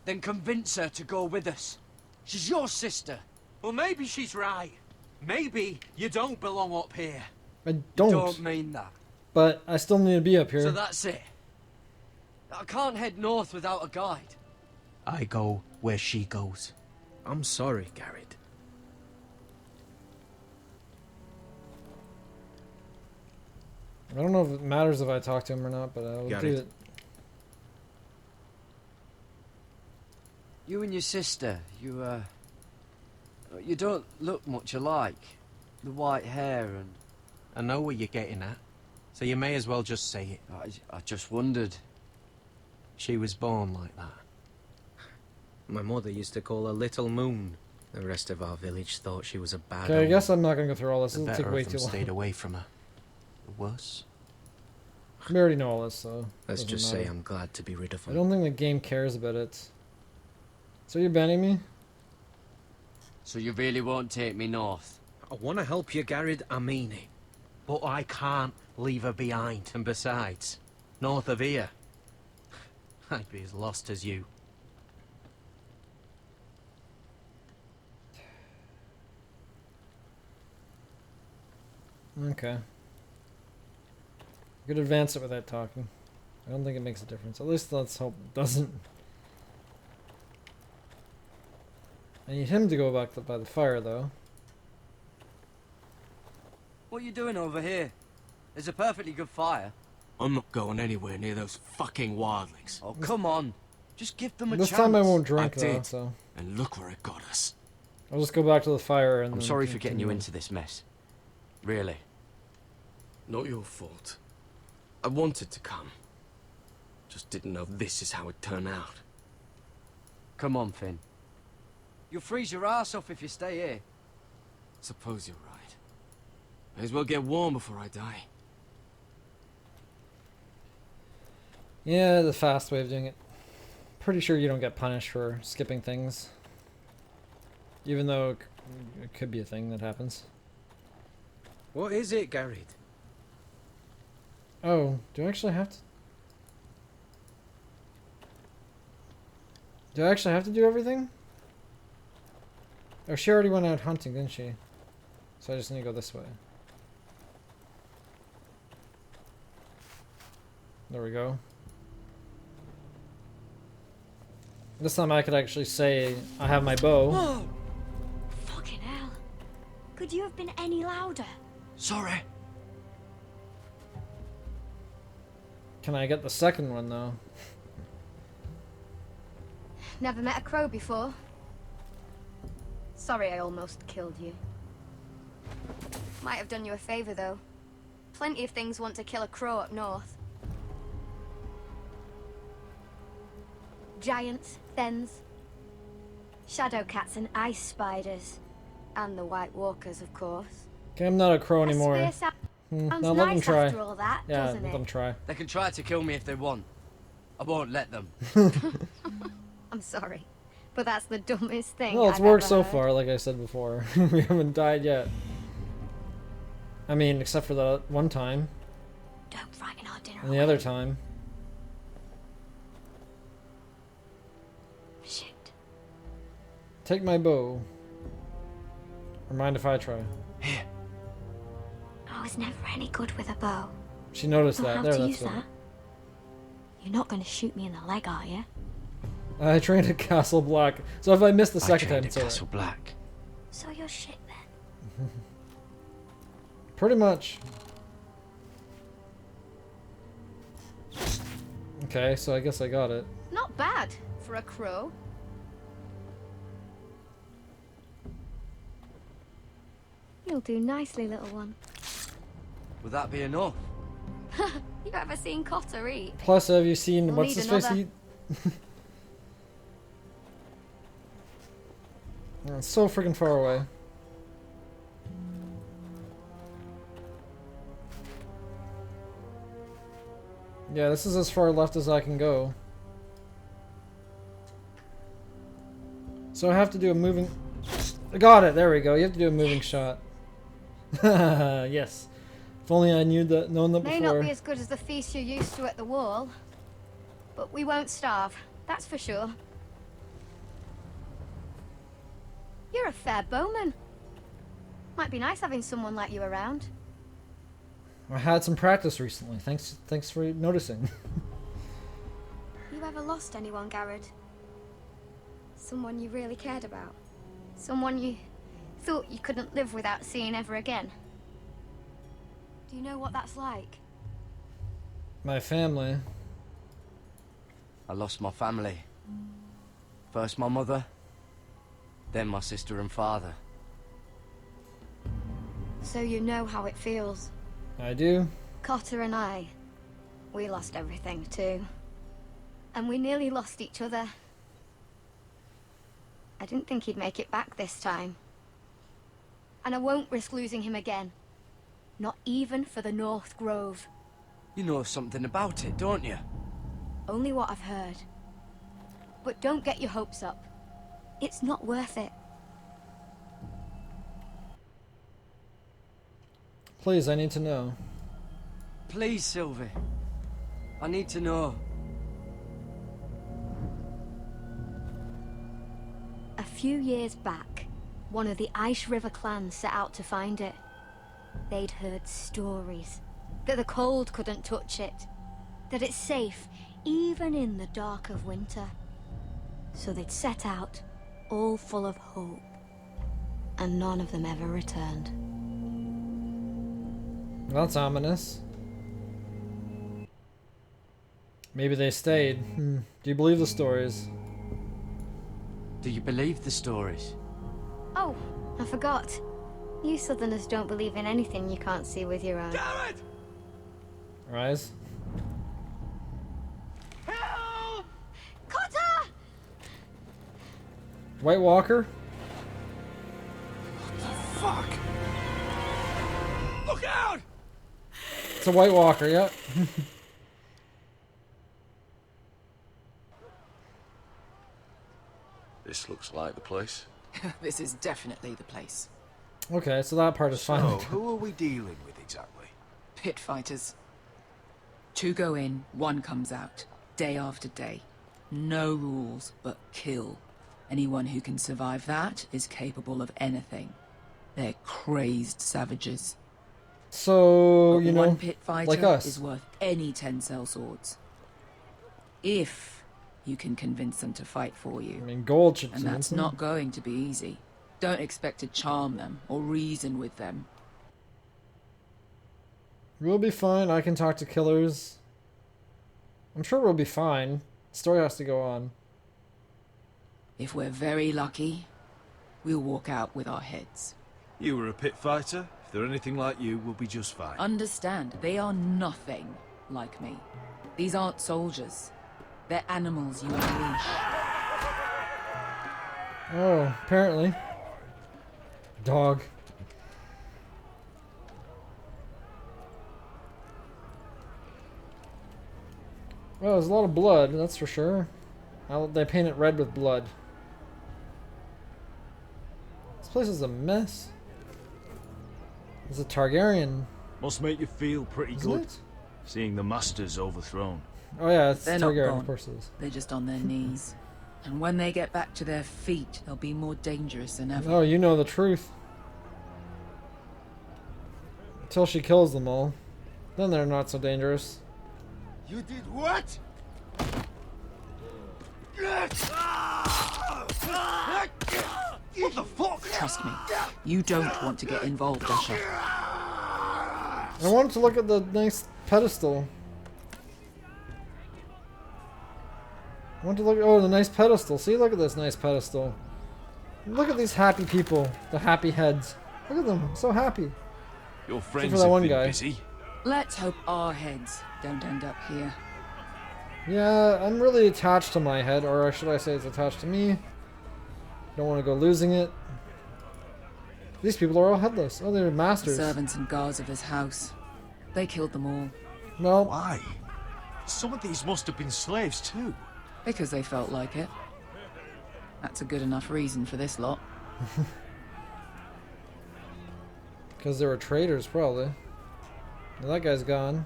Then convince her to go with us. She's your sister. Well, maybe she's right. Maybe you don't belong up here. I don't. Don't mean that. But I still need to be up here. So that's it. I can't head north without a guide. I go where she goes. I'm sorry, Garrett. I don't know if it matters if I talk to him or not, but I'll Got do it. it. You and your sister, you don't look much alike. The white hair and... I know what you're getting at, so you may as well just say it. I just wondered. She was born like that. My mother used to call her Little Moon. The rest of our village thought she was a bad Okay, I omen. guess I'm not gonna go through all this. The It'll take better way of too them long. stayed away from her. The worse. We already know all this, so. Let's doesn't just say matter. I'm glad to be rid of I her. don't think the game cares about it. So you're banning me? So you really won't take me north? I want to help you, Garrett, I mean it. But I can't leave her behind. And besides, north of here, I'd be as lost as you. Okay. We could advance it without talking. I don't think it makes a difference. At least let's hope it doesn't. I need him to go back by the fire, though. What are you doing over here? There's a perfectly good fire. I'm not going anywhere near those fucking wildlings. Oh, come on. Just give them a This chance. time I won't drink, I though, did. so. And look where it got us. I'll just go back to the fire and I'm then sorry for getting you continue. into this mess. Really. Not your fault. I wanted to come. Just didn't know this is how it'd turn out. Come on, Finn. You'll freeze your ass off if you stay here. Suppose you're right. May as well get warm before I die. Yeah, the fast way of doing it. Pretty sure you don't get punished for skipping things. Even though it could be a thing that happens. What is it, Garrett? Oh, do I actually have to? Do I actually have to do everything? Oh, she already went out hunting, didn't she? So I just need to go this way. There we go. This time I could actually say I have my bow. Whoa! Fucking hell. Could you have been any louder? Sorry. Can I get the second one though? Never met a crow before. Sorry I almost killed you. Might have done you a favor though. Plenty of things want to kill a crow up north. giants, thens, shadow cats and ice spiders. And the White Walkers, of course. Okay, I'm not a crow anymore. Sounds No, let them nice try. after all that, Yeah, doesn't let it? them try. They can try to kill me if they want. I won't let them. I'm sorry, but that's the dumbest thing Well, it's I've worked ever so heard. far, like I said before. We haven't died yet. I mean, except for that one time. Don't frighten our dinner And the away. other time. Shit. Take my bow. Or mind if I try? I was never any good with a bow. She noticed Know that. how There, to that's use good. that? You're not going to shoot me in the leg, are you? I trained at Castle Black. So if I missed the second time, it's alright. Castle Black. So you're shit then. Pretty much. Okay, so I guess I got it. Not bad for a crow. You'll do nicely, little one. Would that be enough? You ever seen Cotter eat? Plus, have you seen We'll what's need his face another. eat? Oh, it's so freaking far away. Yeah, this is as far left as I can go. So I have to do a moving... I got it! There we go. You have to do a moving shot. Yes. If only I knew that, known that May before. not be as good as the feast you're used to at the wall, but we won't starve, that's for sure. You're a fair bowman. Might be nice having someone like you around. I had some practice recently. Thanks for noticing. You ever lost anyone, Garrett? Someone you really cared about? Someone you thought you couldn't live without seeing ever again? Do you know what that's like? My family. I lost my family. First my mother, then my sister and father. So you know how it feels. I do. Cotter and I, we lost everything too. And we nearly lost each other. I didn't think he'd make it back this time. And I won't risk losing him again. Not even for the North Grove. You know something about it, don't you? Only what I've heard. But don't get your hopes up. It's not worth it. Please, I need to know. Please, Sylvie. I need to know. A few years back, one of the Ice River clans set out to find it. They'd heard stories that the cold couldn't touch it, that it's safe even in the dark of winter. So they'd set out, all full of hope, and none of them ever returned. That's ominous. Maybe they stayed. Do you believe the stories? Do you believe the stories? Oh, I forgot. You Southerners don't believe in anything you can't see with your eyes. Rise. Help! Cotter! White Walker? Fuck! Look out! It's a White Walker, yep. This looks like the place. This is definitely the place. Okay, so that part is fine. So, who are we dealing with exactly? Pit fighters. 2 go in, 1 comes out. Day after day. No rules, but kill. Anyone who can survive that is capable of anything. They're crazed savages. So, But you one know, pit fighter like us. is worth any 10 sellswords. If you can convince them to fight for you. I mean, gold should And convince that's them. not going to be easy. Don't expect to charm them or reason with them. We'll be fine. I can talk to killers. I'm sure we'll be fine. The story has to go on. If we're very lucky, we'll walk out with our heads. You were a pit fighter. If they're anything like you, we'll be just fine. Understand, they are nothing like me. These aren't soldiers. They're animals you unleash. Oh, apparently. Dog. Well, there's a lot of blood, that's for sure. They paint it red with blood. This place is a mess. It's a Targaryen. Must make you feel pretty Isn't good, it? seeing the Masters overthrown. Oh yeah, it's They're not Targaryen, gone. of course it is. They're just on their knees. And when they get back to their feet, they'll be more dangerous than ever. Oh, you know the truth. Until she kills them all. Then they're not so dangerous. You did what? What the fuck? Trust me, you don't want to get involved, Asher. I wanted to look at the nice pedestal. I want to look. Oh, the nice pedestal. See, look at this nice pedestal. Look at these happy people. The happy heads. Look at them. So happy. Your for friends that have one been guy. busy. Let's hope our heads don't end up here. Yeah, I'm really attached to my head, or should I say it's attached to me. Don't want to go losing it. These people are all headless. Oh, they're masters. Servants and guards of his house. They killed them all. No. Why? Some of these must have been slaves too. Because they felt like it. That's a good enough reason for this lot. Because they were traitors, probably. Now that guy's gone.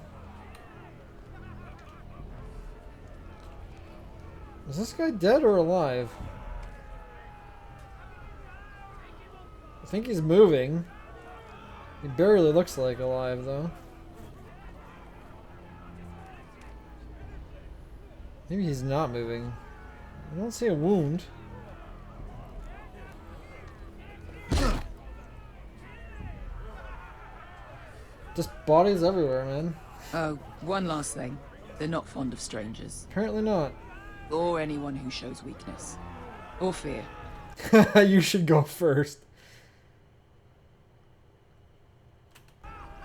Is this guy dead or alive? I think he's moving. He barely looks like alive, though. Maybe he's not moving. I don't see a wound. Just bodies everywhere, man. Oh, one last thing. They're not fond of strangers. Apparently not. Or anyone who shows weakness. Or fear. You should go first.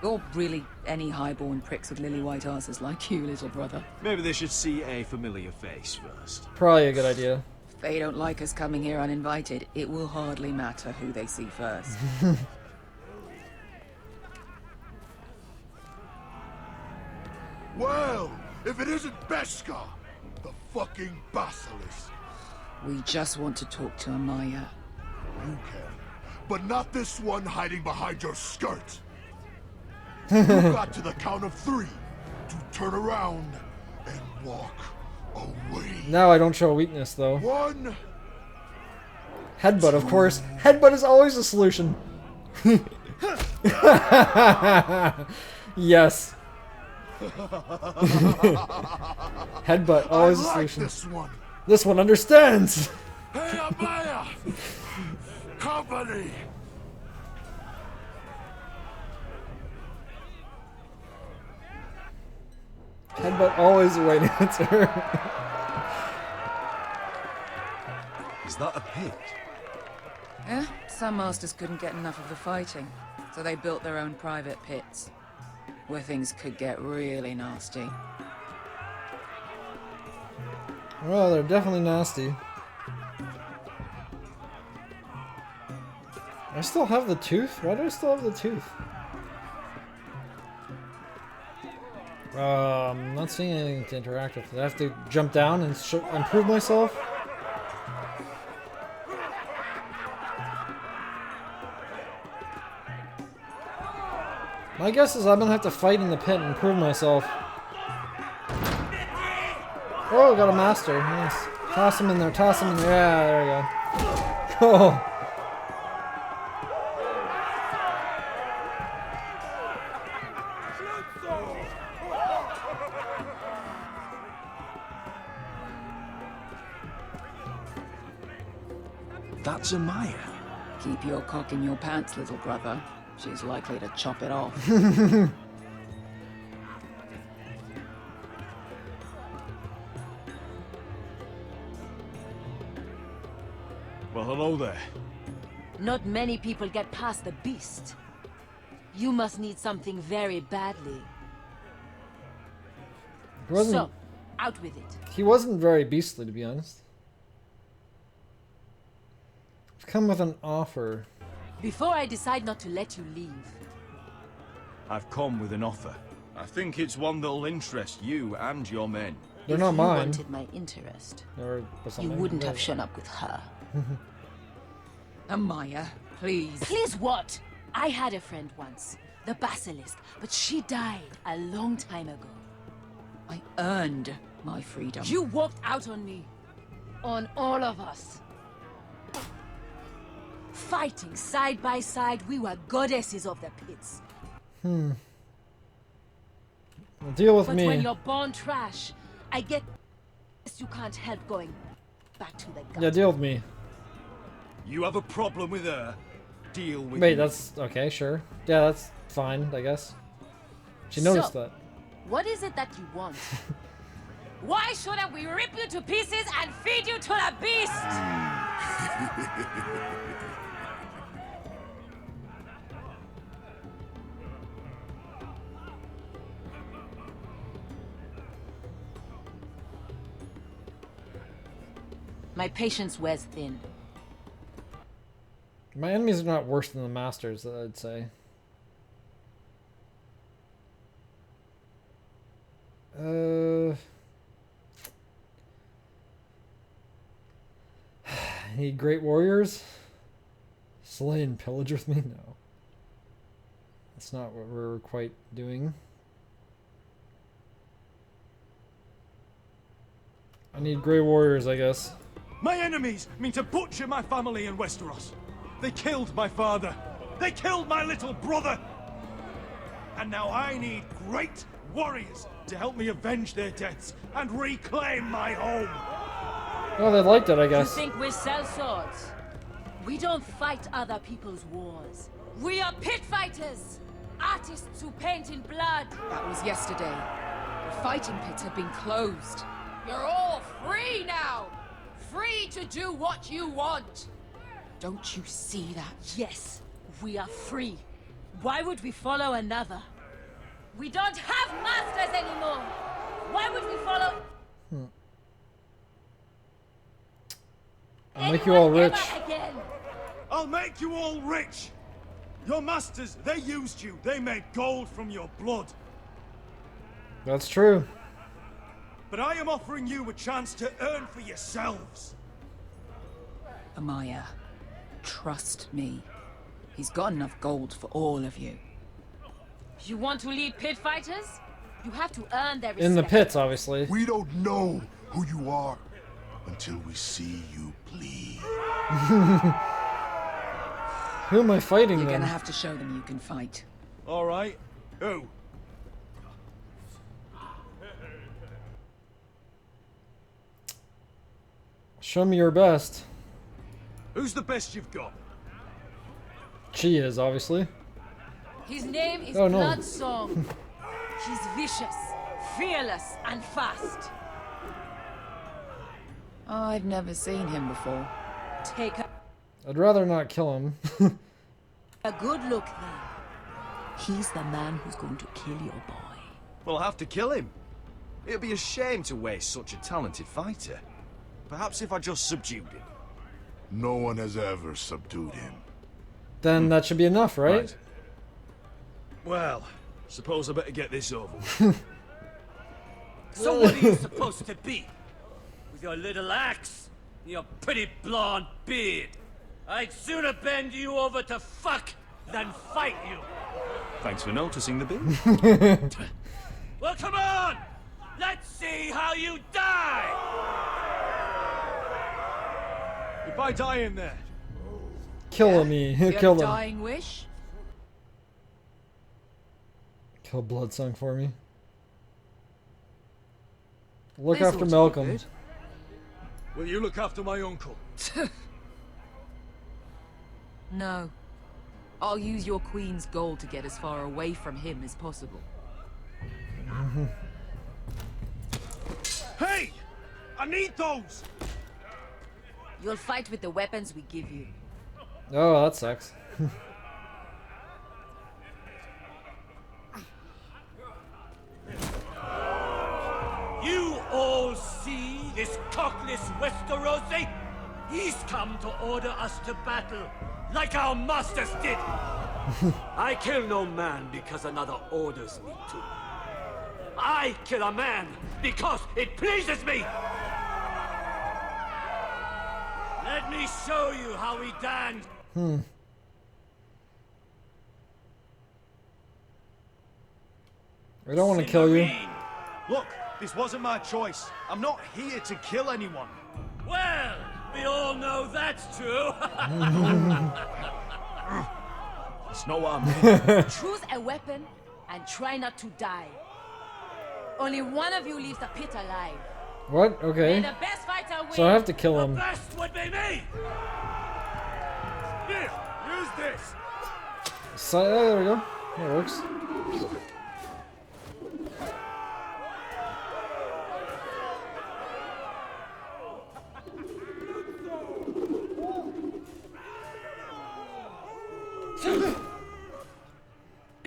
Or really any highborn pricks with lily white asses like you, little brother. Maybe they should see a familiar face first. Probably a good idea. If they don't like us coming here uninvited, it will hardly matter who they see first. Well, if it isn't Beskar, the fucking basilisk. We just want to talk to Amaya. You can, but not this one hiding behind your skirt. You got to the count of 3 to turn around and walk away. Now I don't show weakness, though. 1. Headbutt, of course. Headbutt is always a solution. Yes. Headbutt, always a solution. This one understands. Hey, Amaya! Company! Headbutt, always the right answer. Is that a pit? Yeah, some masters couldn't get enough of the fighting, so they built their own private pits, where things could get really nasty. Well, they're definitely nasty. I still have the tooth? Why do I still have the tooth? I'm not seeing anything to interact with. Do I have to jump down and improve myself? My guess is I'm gonna have to fight in the pit and improve myself. Oh, got a master. Nice. Toss him in there, toss him in there. Yeah, there we go. Oh. That's Amaya. Keep your cock in your pants, little brother. She's likely to chop it off. Well, hello there. Not many people get past the beast. You must need something very badly. It wasn't, So, Out with it. He wasn't very beastly, to be honest. I've come with an offer. Before I decide not to let you leave. I've come with an offer. I think it's one that'll interest you and your men. They're not mine. If you wanted my interest, Or you something. wouldn't have shown up with her. Amaya, please. Please what? I had a friend once, the Basilisk, but she died a long time ago. I earned my freedom. You walked out on me. On all of us. Fighting side by side, we were goddesses of the pits. Well, deal with But me. when you're born trash, I get you can't help going back to the gut. Yeah, deal with me. You have a problem with her? Deal with Wait, me. that's okay, sure. Yeah, that's fine, I guess. She noticed So, that. What is it that you want? Why shouldn't we rip you to pieces and feed you to the beast? My patience wears thin. My enemies are not worse than the masters, I'd say. Need great warriors? Slay and pillage with me? No. That's not what we're quite doing. I need great warriors, I guess. My enemies mean to butcher my family in Westeros. They killed my father. They killed my little brother. And now I need great warriors to help me avenge their deaths and reclaim my home. Well, they liked it, I You guess. think we sell swords? We don't fight other people's wars. We are pit fighters! Artists who paint in blood! That was yesterday. The fighting pits have been closed. You're all free now! Free to do what you want! Don't you see that? Yes, we are free. Why would we follow another? We don't have masters anymore! Why would we follow... I'll make you all rich. Again? I'll make you all rich! Your masters, they used you. They made gold from your blood. That's true. But I am offering you a chance to earn for yourselves. Amaya, trust me. He's got enough gold for all of you. You want to lead pit fighters? You have to earn their respect. In the pits, obviously. We don't know who you are until we see you bleed. Who am I fighting You're then? gonna have to show them you can fight. All right. Who? Show me your best. Who's the best you've got? She is, obviously. His name is Oh, no. Bloodsong. He's vicious, fearless, and fast. I've never seen him before. Take I'd rather not kill him. a good look then. He's the man who's going to kill your boy. We'll have to kill him. It'd be a shame to waste such a talented fighter. Perhaps if I just subdued him. No one has ever subdued him. Then that should be enough, right? Well, suppose I better get this over with. So what are you supposed to be? With your little axe and your pretty blonde beard? I'd sooner bend you over to fuck than fight you. Thanks for noticing the beard. Well, come on! Let's see how you die! If I die in there, Kill me. You Kill have a him. dying wish? Kill Bloodsong for me. Look This after ought to be Malcolm. good. will you look after my uncle? No. I'll use your queen's gold to get as far away from him as possible. Hey! I need those! You'll fight with the weapons we give you. Oh, that sucks. You all cockless Westerosi? He's come to order us to battle, like our masters did. I kill no man because another orders me to. I kill a man because it pleases me. Let me show you how he danced. I don't want to kill you. Look, this wasn't my choice. I'm not here to kill anyone. Well, we all know that's true. That's not what I mean. Choose a weapon and try not to die. Only one of you leaves the pit alive. What? Okay. May the best fighter win. So I have to kill him. The best would be me. Here, use this. So, there we go. That works.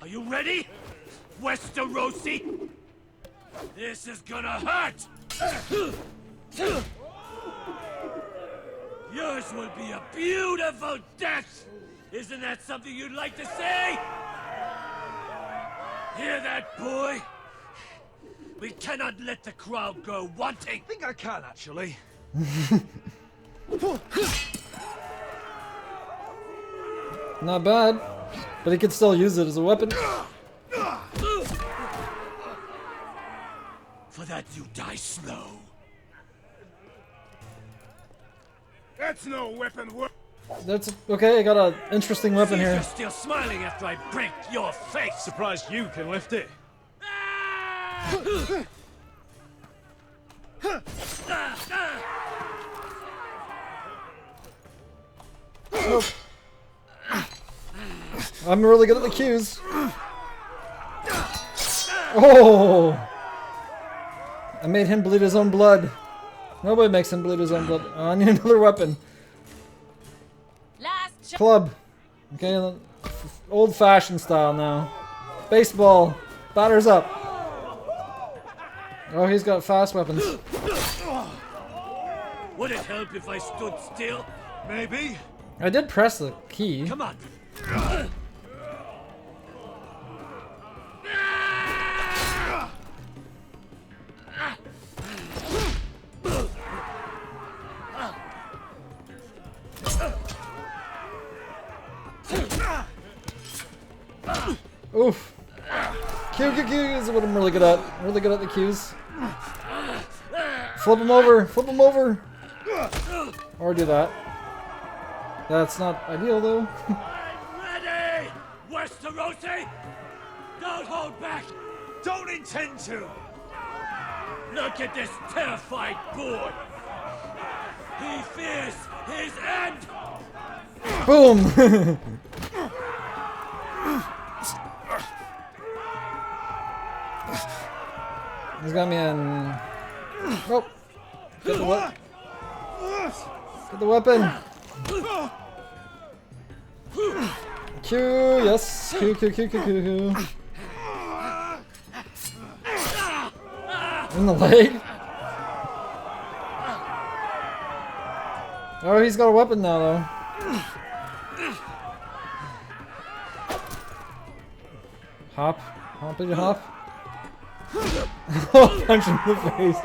Are you ready, Westerosi? This is gonna hurt! Yours will be a beautiful death! Isn't that something you'd like to say? Hear that, boy? We cannot let the crowd go wanting! I think I can, actually. Not bad. But he could still use it as a weapon. For that you die slow. That's no weapon work. That's okay, I got an interesting weapon See if here. you're still smiling after I break your face! Surprised you can lift it. Nope. I'm really good at the cues. Oh! I made him bleed his own blood. Nobody makes him bleed his own blood. Oh, I need another weapon. Club. Okay, old-fashioned style now. Baseball. Batters up. Oh, he's got fast weapons. Would it help if I stood still? Maybe. I did press the key. Come on. Oof. Q is what I'm really good at. Really good at the Qs. Flip him over. Flip him over. Or do that. That's not ideal though. Ready! Westerosi! Don't hold back! Don't intend to! Look at this terrified boy! He fears his end! Boom! He's got me in. Oh! Get the weapon. Get the weapon! Q, yes. Q. In the leg? Oh, he's got a weapon now, though. Hop. Hoppity hop. Oh, punch him in the face.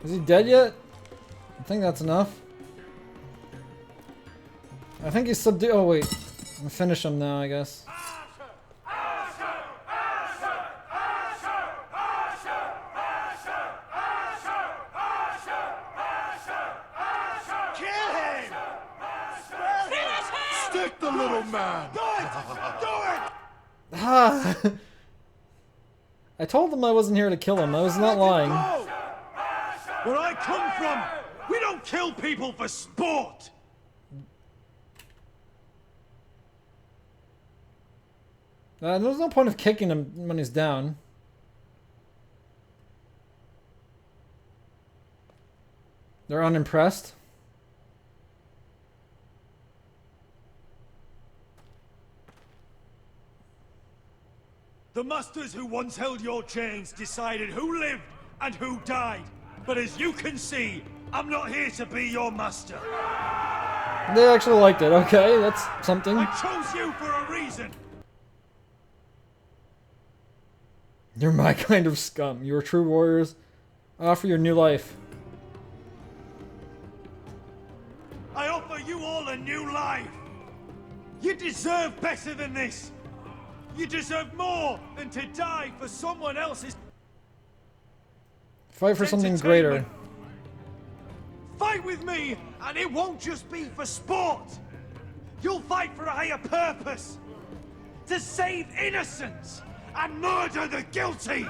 Is he dead yet? I think that's enough. I think he's subdued. Oh, wait. I'm gonna finish him now, I guess. Stick the little man! Do it! Do it! Ah. I told him I wasn't here to kill him. I was not lying. Where I come from, we don't kill people for sport! There's no point of kicking him when he's down. They're unimpressed. The masters who once held your chains decided who lived and who died. But as you can see, I'm not here to be your master. They actually liked it. Okay, that's something. I chose you for a reason. You're my kind of scum. You are true warriors. I offer you a new life. I offer you all a new life. You deserve better than this. You deserve more than to die for someone else's. Fight for something greater. Fight with me, and it won't just be for sport. You'll fight for a higher purpose. To save innocents and murder the guilty.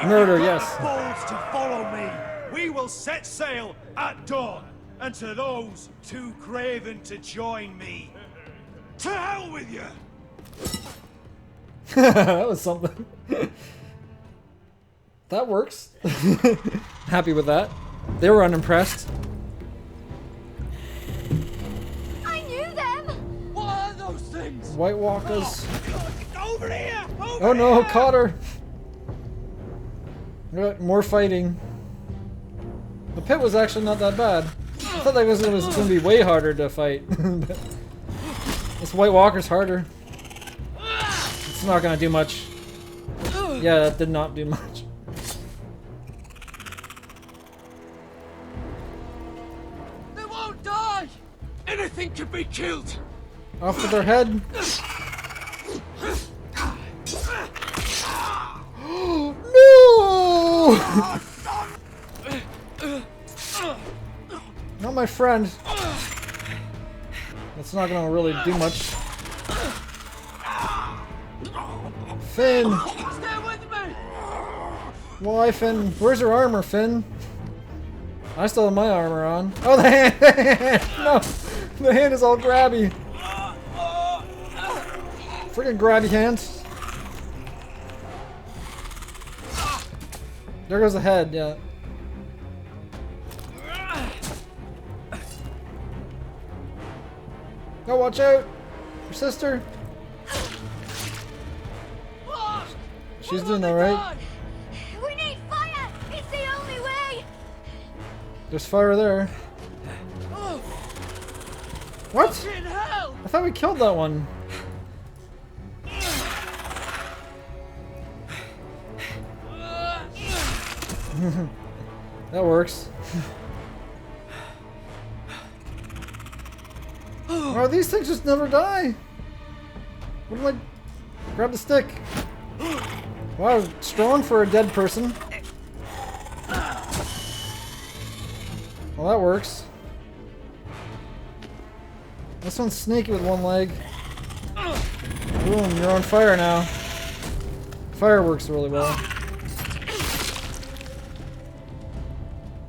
Murder, If you've got yes. the balls to follow me, we will set sail at dawn. And to those too craven to join me, to hell with you. That was something. That works. Happy with that. They were unimpressed. I knew them! What are those things? White Walkers. Over here! Oh no, caught her! More fighting. The pit was actually not that bad. I thought that was going to be way harder to fight. This White Walker's harder. It's not going to do much. Yeah, that did not do much. They won't die! Anything can be killed! Off with their head. No! Not my friend. That's not gonna really do much. Finn! Stay with me! Why, Finn? Where's your armor, Finn? I still have my armor on. Oh, the hand! The hand! No! The hand is all grabby. Freaking grabby hands. There goes the head, yeah. Oh, watch out! Your sister! She's doing alright. We need fire! It's the only way! There's fire there. What? Fucking hell! I thought we killed that one. That works. Oh, these things just never die. What am I? Grab the stick. Wow, strong for a dead person. Well, that works. This one's sneaky with one leg. Boom, you're on fire now. Fire works really well.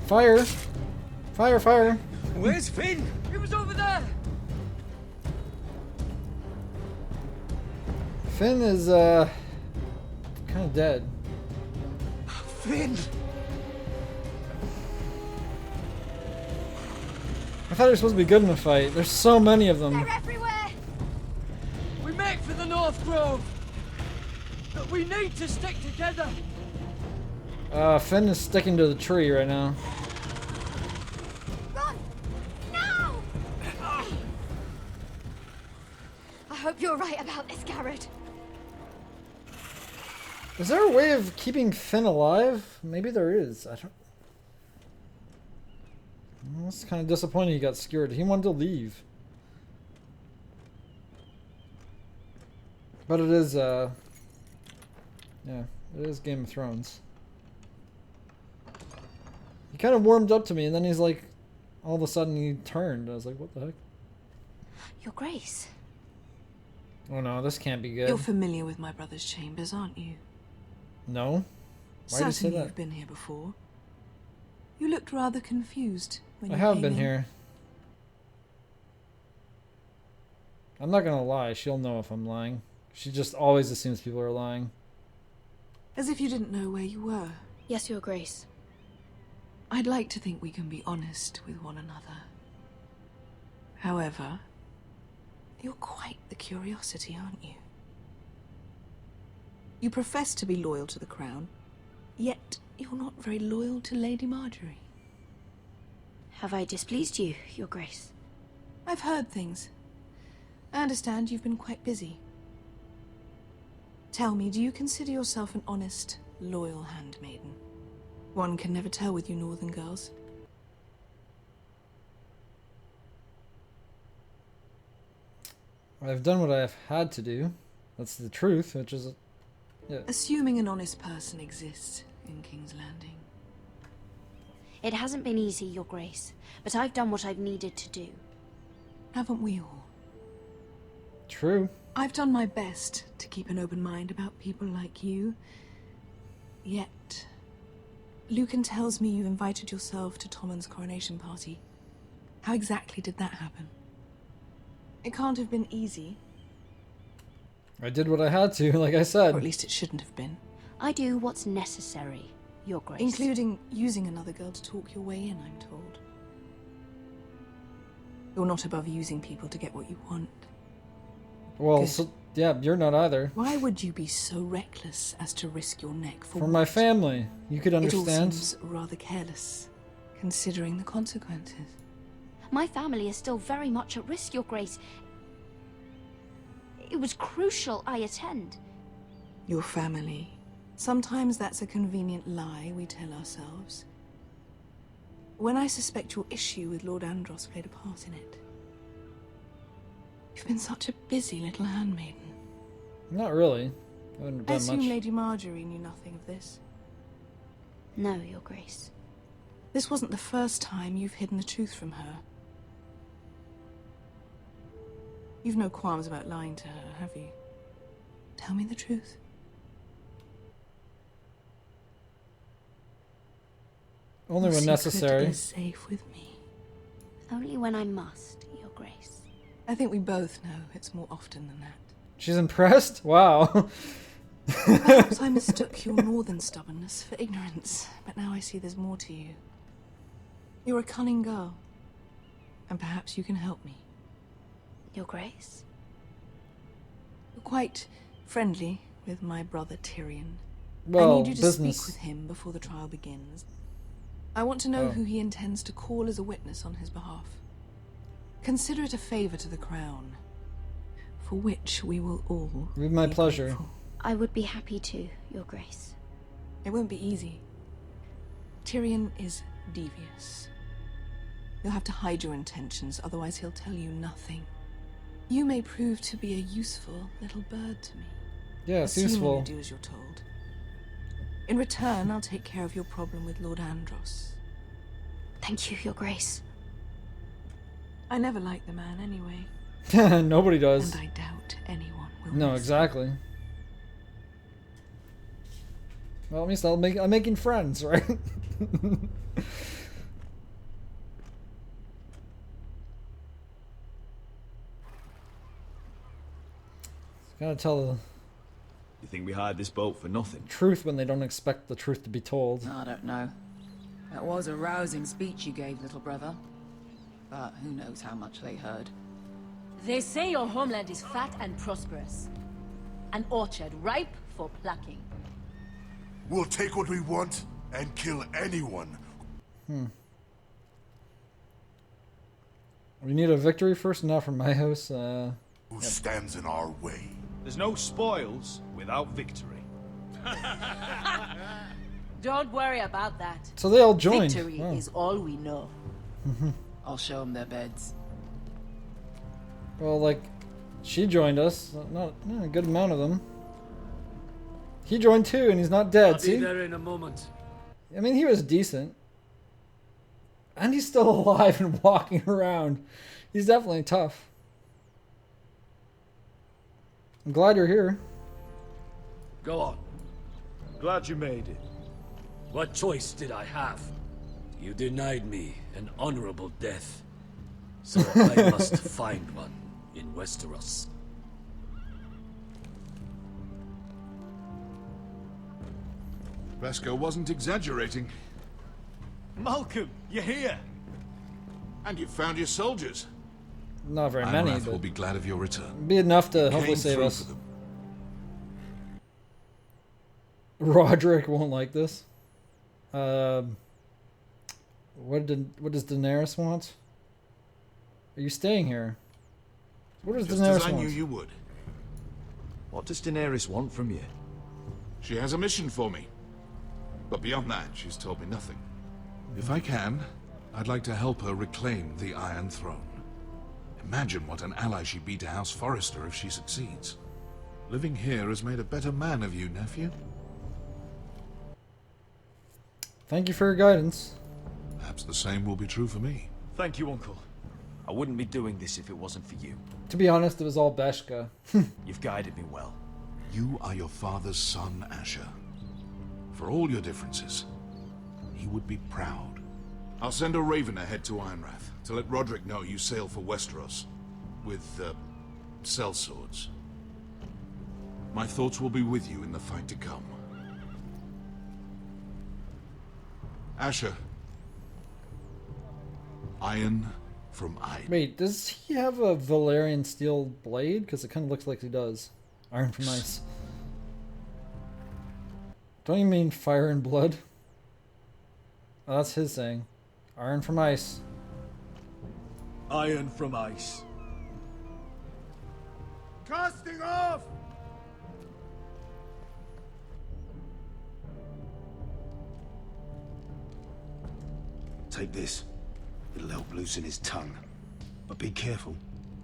Fire! Fire, fire! Where's Finn? He was over there! Finn is, kind of dead. Finn! I thought he was supposed to be good in a fight. There's so many of them. They're everywhere! We make for the North Grove! But we need to stick together! Finn is sticking to the tree right now. Run! No! I hope you're right about this, Garrett. Is there a way of keeping Finn alive? Maybe there is. I don't... Well, it's kind of disappointing he got scared. He wanted to leave. But it is, yeah, it is Game of Thrones. He kind of warmed up to me, and then he's like, all of a sudden he turned. I was like, what the heck? Your Grace. Oh no, this can't be good. You're familiar with my brother's chambers, aren't you? No? Why did you say Certainly that? you've been here before. You looked rather confused when I you have came been in. here. I'm not gonna lie, she'll know if I'm lying. She just always assumes people are lying. As if you didn't know where you were. Yes, Your Grace. I'd like to think we can be honest with one another. However, you're quite the curiosity, aren't you? You profess to be loyal to the crown, yet you're not very loyal to Lady Marjorie. Have I displeased you, Your Grace? I've heard things. I understand you've been quite busy. Tell me, do you consider yourself an honest, loyal handmaiden? One can never tell with you northern girls. I've done what I've had to do. That's the truth, which is... yeah. Assuming an honest person exists in King's Landing. It hasn't been easy, Your Grace, but I've done what I've needed to do. Haven't we all? True. I've done my best to keep an open mind about people like you. Yet... Lucan tells me you've invited yourself to Tommen's coronation party. How exactly did that happen? It can't have been easy. I did what I had to, like I said. Or at least it shouldn't have been. I do what's necessary, Your Grace. Including using another girl to talk your way in, I'm told. You're not above using people to get what you want. Well, so, yeah, you're not either. Why would you be so reckless as to risk your neck for my family. You could It all understand. seems rather careless, considering the consequences. My family is still very much at risk, Your Grace. It was crucial I attend. Your family. Sometimes that's a convenient lie we tell ourselves. When I suspect your issue with Lord Andros played a part in it. You've been such a busy little handmaiden. Not really. I haven't I done assume much. Lady Marjorie knew nothing of this. No, Your Grace. This wasn't the first time you've hidden the truth from her. You've no qualms about lying to her, have you? Tell me the truth. Only when necessary. Is safe with me. Only when I must, Your Grace. I think we both know it's more often than that. She's impressed? Wow. Perhaps I mistook your northern stubbornness for ignorance, but now I see there's more to you. You're a cunning girl, and perhaps you can help me. Your Grace? You're quite friendly with my brother Tyrion. Well, I need you to business. speak with him before the trial begins. I want to know who he intends to call as a witness on his behalf. Consider it a favor to the crown, for which we will all With my be pleasure. grateful. I would be happy to, Your Grace. It won't be easy. Tyrion is devious. You'll have to hide your intentions, otherwise he'll tell you nothing. You may prove to be a useful little bird to me. Yeah, it's assuming useful. you do as you're told. In return, I'll take care of your problem with Lord Andros. Thank you, Your Grace. I never liked the man anyway. Nobody does. And I doubt anyone will. No, exactly. Well, at least I'm making friends, right? Gotta tell the You think we hired this boat for nothing? truth when they don't expect the truth to be told. Oh. I don't know. That was a rousing speech you gave, little brother. But who knows how much they heard. They say your homeland is fat and prosperous. An orchard ripe for plucking. We'll take what we want and kill anyone. We need a victory first, not from my house. Who stands in our way. There's no spoils without victory. Don't worry about that. So they all joined. Victory Wow. is all we know. I'll show them their beds. Well, like, she joined us. Not a good amount of them. He joined too, and he's not dead. I'll See? be there in a moment. I mean, he was decent. And he's still alive and walking around. He's definitely tough. I'm glad you're here. Go on. Glad you made it. What choice did I have? You denied me an honorable death. So I must find one in Westeros. Vesco wasn't exaggerating. Malcolm, you're here. And you found your soldiers. Not very many, will but be glad of your return. be enough to You hopefully came save through us. for them. Roderick won't like this. What does Daenerys want? Are you staying here? What does Just Daenerys as I want? knew you would. What does Daenerys want from you? She has a mission for me. But beyond that, she's told me nothing. If I can, I'd like to help her reclaim the Iron Throne. Imagine what an ally she'd be to House Forrester if she succeeds. Living here has made a better man of you, nephew. Thank you for your guidance. Perhaps the same will be true for me. Thank you, Uncle. I wouldn't be doing this if it wasn't for you. To be honest, it was all Beshka. You've guided me well. You are your father's son, Asher. For all your differences, he would be proud. I'll send a raven ahead to Ironrath to let Roderick know you sail for Westeros with, sellswords. My thoughts will be with you in the fight to come. Asher. Iron from Iden. Wait, does he have a Valyrian steel blade? Because it kind of looks like he does. Iron from ice. Don't you mean fire and blood? Oh, that's his saying. Iron from ice. Iron from ice. Casting off! Take this. It'll help loosen his tongue. But be careful.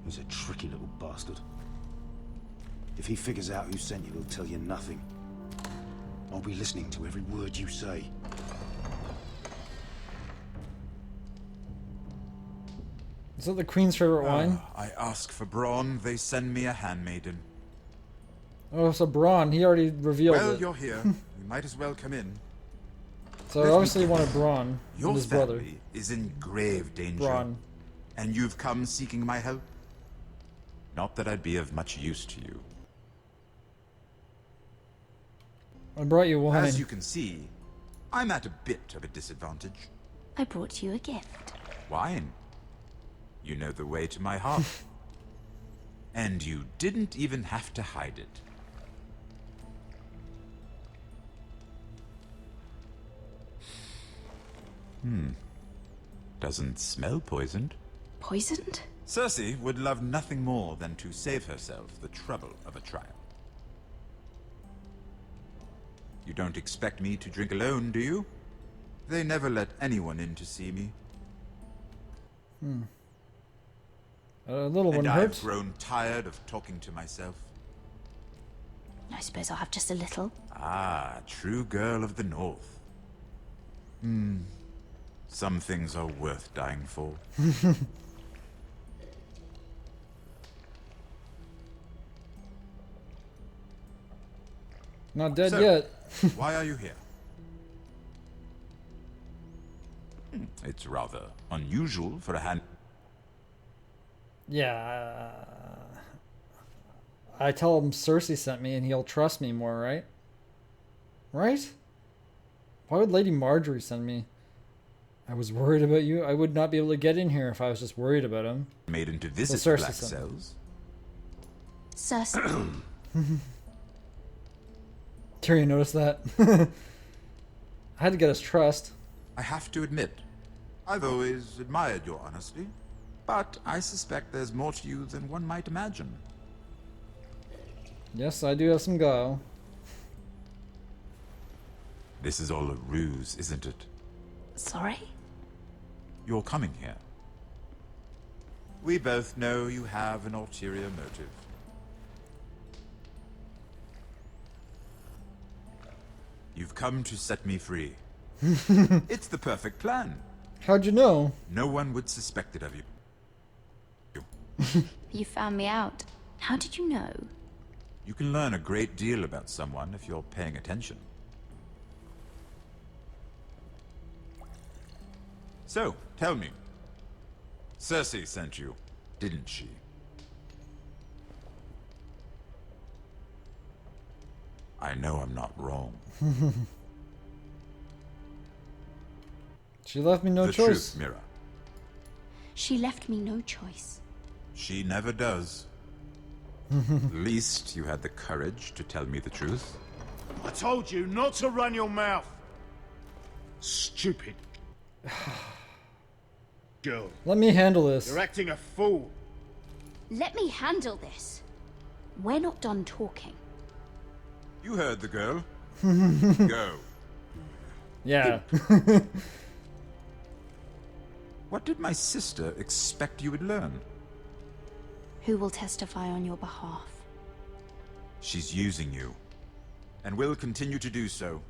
He's a tricky little bastard. If he figures out who sent you, he'll tell you nothing. I'll be listening to every word you say. Is that the Queen's favorite wine? I ask for brawn, they send me a handmaiden. Oh, so Braun, he already revealed Well, it. you're here. You might as well come in. So Let me obviously he guess. wanted Braun Your and his brother. family is in grave danger. Braun. And you've come seeking my help? Not that I'd be of much use to you. I brought you wine. As you can see, I'm at a bit of a disadvantage. I brought you a gift. Wine. You know the way to my heart. And you didn't even have to hide it. Doesn't smell poisoned. Poisoned? Cersei would love nothing more than to save herself the trouble of a trial. You don't expect me to drink alone, do you? They never let anyone in to see me. A little one And hurt. I've grown tired of talking to myself. I suppose I'll have just a little. Ah, true girl of the North. Some things are worth dying for. Not dead So, yet. Why are you here? It's rather unusual for a hand... Yeah. I tell him Cersei sent me and he'll trust me more, right? Right? Why would Lady Marjorie send me? I was worried about you. I would not be able to get in here if I was just worried about him. Made into So visit Cersei black sent me. cells. Cersei. Tyrion noticed that. I had to get his trust. I have to admit, I've always admired your honesty, but I suspect there's more to you than one might imagine. Yes, I do have some guile. This is all a ruse, isn't it? Sorry? You're coming here. We both know you have an ulterior motive. You've come to set me free. It's the perfect plan. How'd you know? No one would suspect it of you. You found me out. How did you know? You can learn a great deal about someone if you're paying attention. So, tell me. Cersei sent you, didn't she? I know I'm not wrong. She left me no The choice. truth, Mira. She left me no choice. She never does. At least you had the courage to tell me the truth. I told you not to run your mouth. Stupid. Girl. Let me handle this. You're acting a fool. Let me handle this. We're not done talking. You heard the girl. Go. Yeah. What did my sister expect you would learn? Who will testify on your behalf? She's using you, and will continue to do so.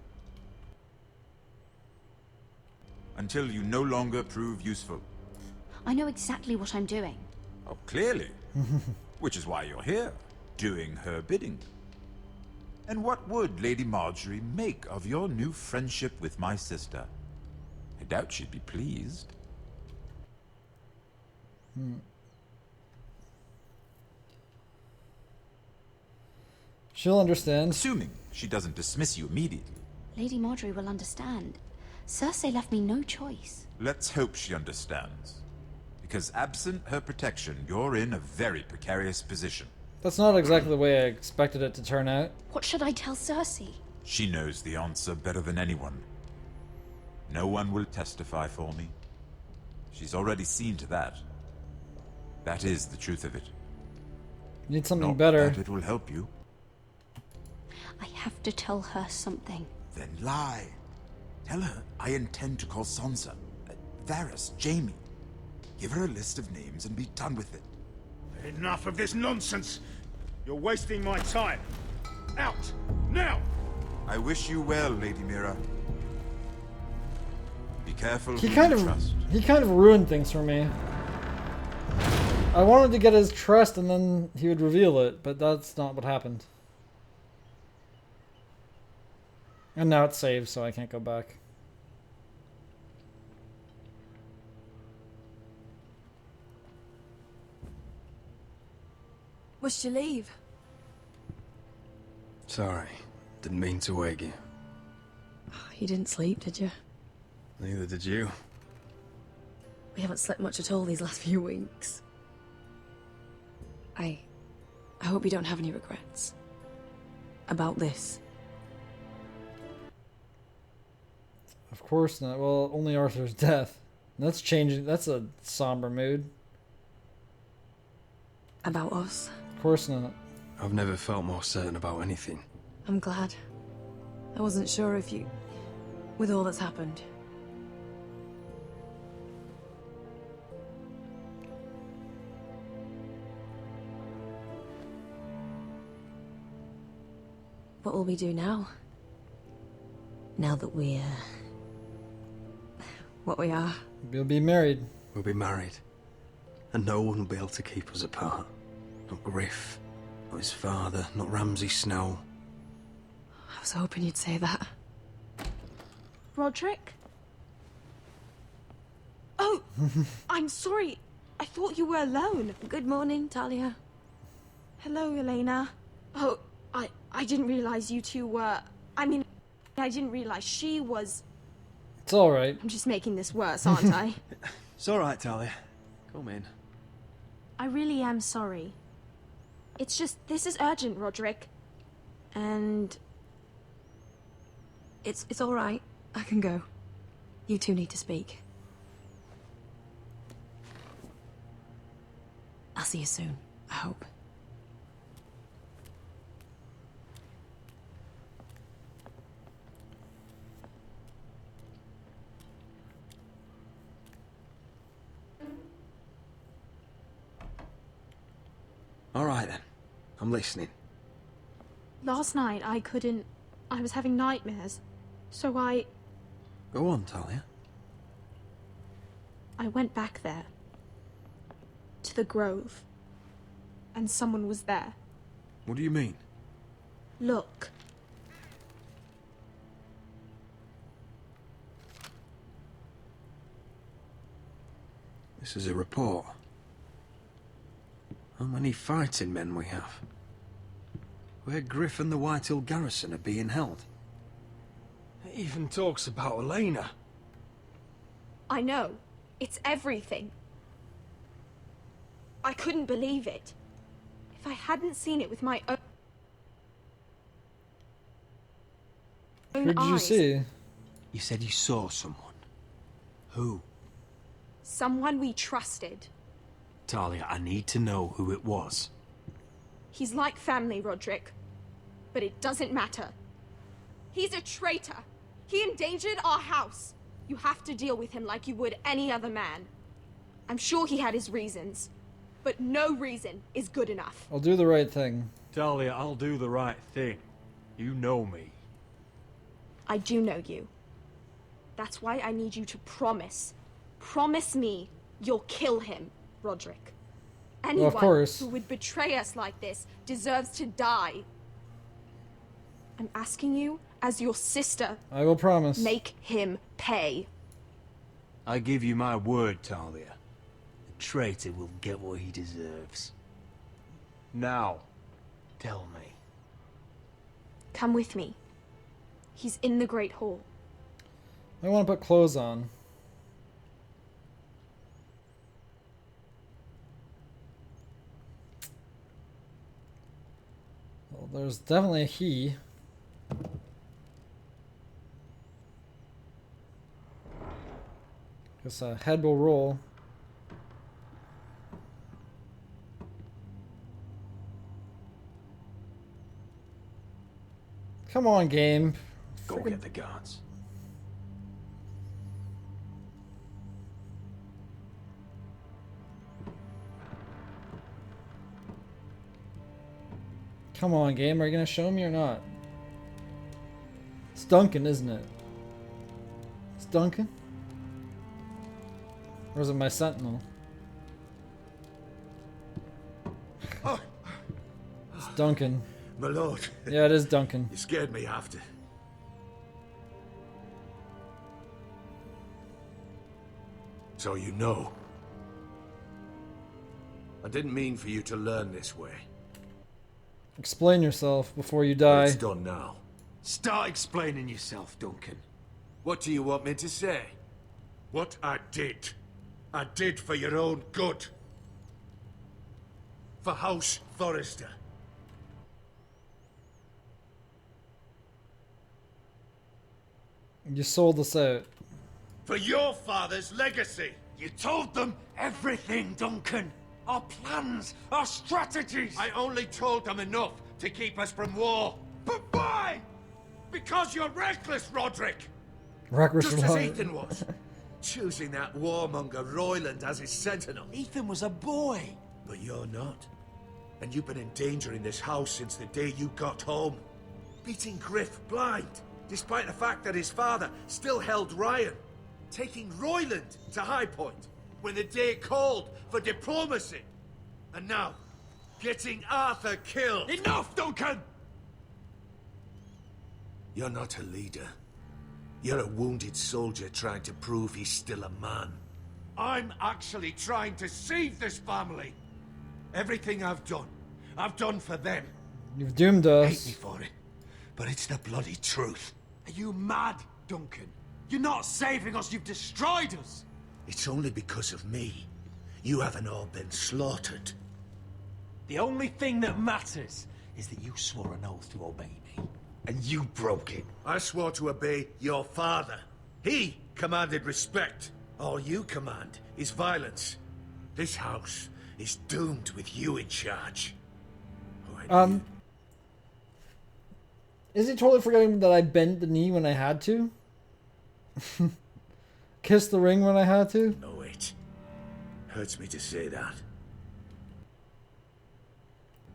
Until you no longer prove useful. I know exactly what I'm doing. Oh, clearly. Which is why you're here, doing her bidding. And what would Lady Marjorie make of your new friendship with my sister? I doubt she'd be pleased. She'll understand. Assuming she doesn't dismiss you immediately. Lady Marjorie will understand. Cersei left me no choice. Let's hope she understands. Because absent her protection, you're in a very precarious position. That's not exactly the way I expected it to turn out. What should I tell Cersei? She knows the answer better than anyone. No one will testify for me. She's already seen to that. That is the truth of it. Need something Not better. that it will help you. I have to tell her something. Then lie. Tell her I intend to call Sansa, Varys, Jaime. Give her a list of names and be done with it. Enough of this nonsense. You're wasting my time. Out! Now! I wish you well, Lady Mira. Be careful He who kind you of trust. ruined things for me. I wanted to get his trust and then he would reveal it, but that's not what happened. And now it's saved, so I can't go back. Must you leave? Sorry, didn't mean to wake you. You didn't sleep, did you? Neither did you. We haven't slept much at all these last few weeks. I hope you don't have any regrets. About this. Of course not. Well, only Arthur's death. That's changing. That's a somber mood. About us. Of course not. I've never felt more certain about anything. I'm glad. I wasn't sure if you... with all that's happened. What will we do now? Now that we're... what we are. We'll be married. We'll be married. And no one will be able to keep us apart. Not Griff, not his father, not Ramsay Snow. I was hoping you'd say that. Roderick? Oh! I'm sorry. I thought you were alone. Good morning, Talia. Hello, Elena. Oh, I didn't realize you two were... I mean, I didn't realize she was... It's alright. I'm just making this worse, aren't I? It's alright, Talia. Come in. I really am sorry. It's just, this is urgent, Roderick. And... It's alright. I can go. You two need to speak. I'll see you soon, I hope. All right then. I'm listening. last night I couldn't... I was having nightmares. So I Go on, Talia. went back there. To the grove. And someone was there. What do you mean? Look. This is a report. How many fighting men we have? Where Griff and the Whitehill garrison are being held. It even talks about Elena. I know. It's everything. I couldn't believe it. If I hadn't seen it with my own... Who did you eyes. see? You said you saw someone. Who? Someone we trusted. Talia, I need to know who it was. He's like family, Roderick. But it doesn't matter. He's a traitor. He endangered our house. You have to deal with him like you would any other man. I'm sure he had his reasons, but no reason is good enough. I'll do the right thing. Talia, I'll do the right thing. You know me. I do know you. That's why I need you to promise. Promise me you'll kill him, Roderick. Anyone of course. who would betray us like this deserves to die. I'm asking you, as your sister, I will promise. make him pay. I give you my word, Talia. The traitor will get what he deserves. Now, tell me. Come with me. He's in the Great Hall. I want to put clothes on. Well, there's definitely a he. Guess a head will roll. Come on, game. Go get the guards. Come on, game. Are you gonna show me or not? It's Duncan, isn't it? It's Duncan? Or is it my sentinel? It's Duncan. My lord. Yeah, it is Duncan. You scared me after. So you know. I didn't mean for you to learn this way. Explain yourself before you die. It's done now. Start explaining yourself, Duncan. What do you want me to say? What I did for your own good. For House Forrester. You sold us out. For your father's legacy. You told them everything, Duncan. Our plans, our strategies. I only told them enough to keep us from war. But why? Because you're reckless, Roderick. Reckless Just as Roderick. Ethan was. Choosing that warmonger Royland as his sentinel. Ethan was a boy. But you're not. And you've been endangering this house since the day you got home. Beating Griff blind, despite the fact that his father still held Ryan. Taking Royland to High Point when the day called for diplomacy. And now, getting Arthur killed. Enough, Duncan! You're not a leader. You're a wounded soldier trying to prove he's still a man. I'm actually trying to save this family. Everything I've done for them. You've doomed Hate us. me for it, but it's the bloody truth. Are you mad, Duncan? You're not saving us, you've destroyed us! It's only because of me. You haven't all been slaughtered. The only thing that matters is that you swore an oath to obey me. And you broke it. I swore to obey your father. He commanded respect. All you command is violence. This house is doomed with you in charge. Is he totally forgetting that I bent the knee when I had to? Kiss the ring when I had to? No, wait. Hurts me to say that.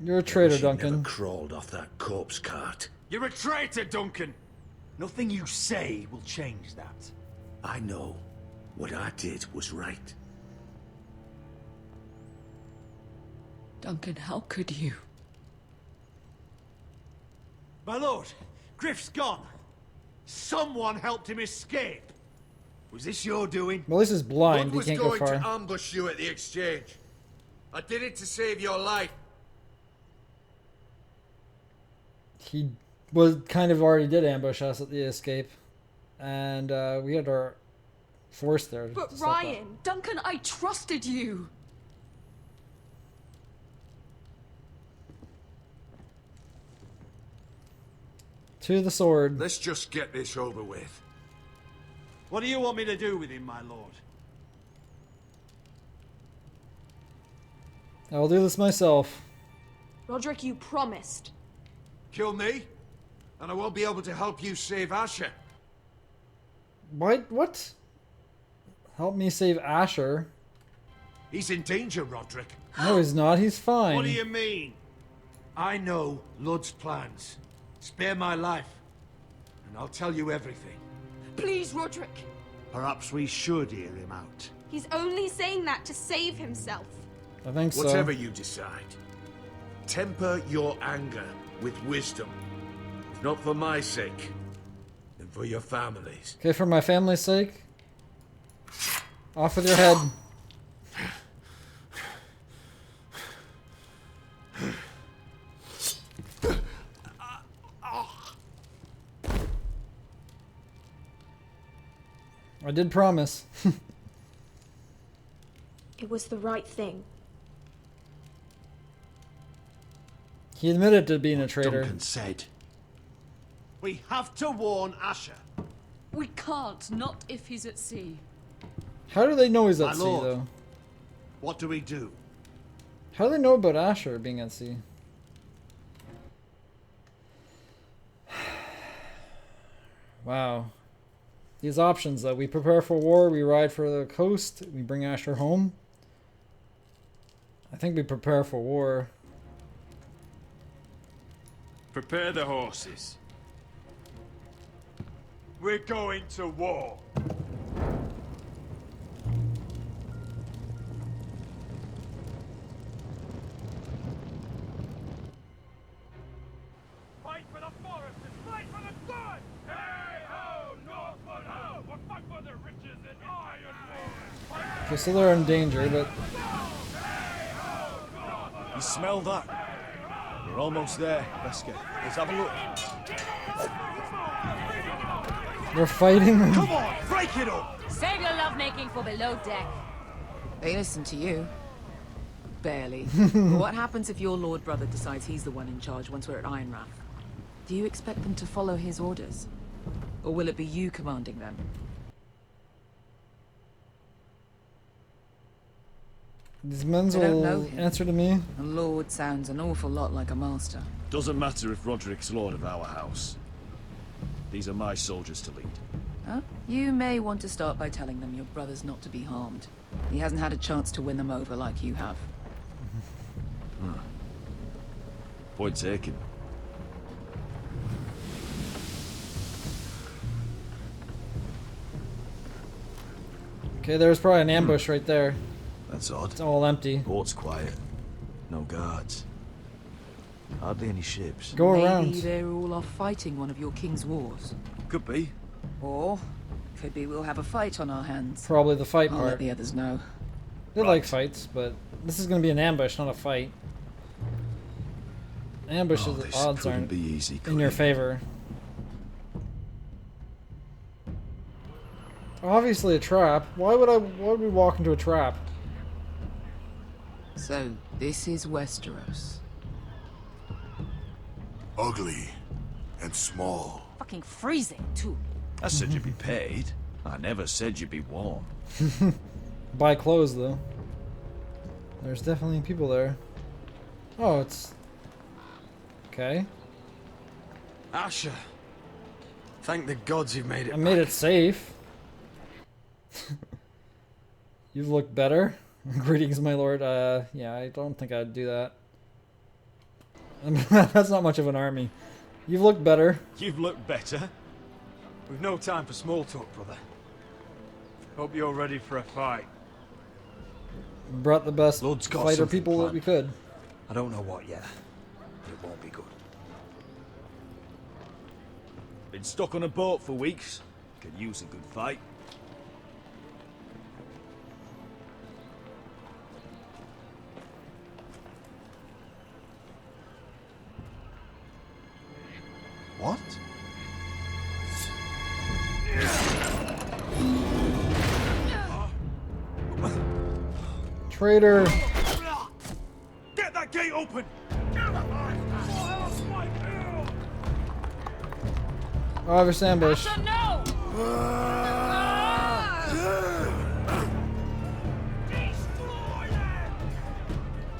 You're a traitor, Wish you'd Duncan. never crawled off that corpse cart. You're a traitor, Duncan! Nothing you say will change that. I know what I did was right. Duncan, how could you? My lord, Griff's gone. Someone helped him escape. Was this your doing? Well, this is blind. Bud He was can't go going far. to ambush you at the exchange. I did it to save your life. He was kind of already did ambush us at the escape. And we had our force there. But to stop that. Ryan, Duncan, I trusted you. To the sword. Let's just get this over with. What do you want me to do with him, my lord? I will do this myself. Roderick, you promised. Kill me, and I won't be able to help you save Asher. What? Help me save Asher. He's in danger, Roderick. No, he's not. He's fine. What do you mean? I know Lud's plans. Spare my life, and I'll tell you everything. Please, Roderick. Perhaps we should hear him out. He's only saying that to save himself. I think so. Whatever you decide, temper your anger with wisdom. If not for my sake, then for your family's. Okay, for my family's sake. Off with your head. I did promise. It was the right thing. He admitted to being a traitor. Duncan said. We have to warn Asher. We can't, not if he's at sea. How do they know he's My at sea, lord, though? What do we do? How do they know about Asher being at sea? Wow. These options, though. We prepare for war, we ride for the coast, we bring Asher home. I think we prepare for war. Prepare the horses. We're going to war. Fight for the forest and fight for the sun! Hey ho, Northwood ho! We'll fight for the riches and iron war! Okay, so they're in danger, but... You smell that? We're almost there, Veska. Let's have a look. They're fighting? Come on, break it up! Save your lovemaking for below deck. They listen to you. Barely. But what happens if your lord brother decides he's the one in charge once we're at Ironrath? Do you expect them to follow his orders? Or will it be you commanding them? These men I don't will know him. answer to me. A lord sounds an awful lot like a master. Doesn't matter if Roderick's lord of our house. These are my soldiers to lead. Huh? You may want to start by telling them your brother's not to be harmed. He hasn't had a chance to win them over like you have. Point taken. Okay, there's probably an ambush right there. That's odd. It's all empty. Port's quiet. No guards. Hardly any ships. Go Maybe around. they're all off fighting one of your king's wars. Could be. Or could be we'll have a fight on our hands. Probably the fight I'll let part. the others know. They like fights, but this is going to be an ambush, not a fight. Ambush Oh, is the this odds couldn't aren't be easy, in your favor. Obviously a trap. Why would we walk into a trap? So, this is Westeros. Ugly and small. Fucking freezing, too. I said you'd be paid. I never said you'd be warm. Buy clothes, though. There's definitely people there. Oh, it's... Okay. Asher. Thank the gods you've made it I made back. it safe. You've looked better. Greetings, my lord. Yeah, I don't think I'd do that. That's not much of an army. You've looked better. You've looked better. We've no time for small talk, brother. Hope you're ready for a fight. Brought the best Lord's got fighter something people that we could. I don't know what yet, but it won't be good. Been stuck on a boat for weeks. Could use a good fight. What? Traitor. Get that gate open! Oh, there's ambush. Asher, no!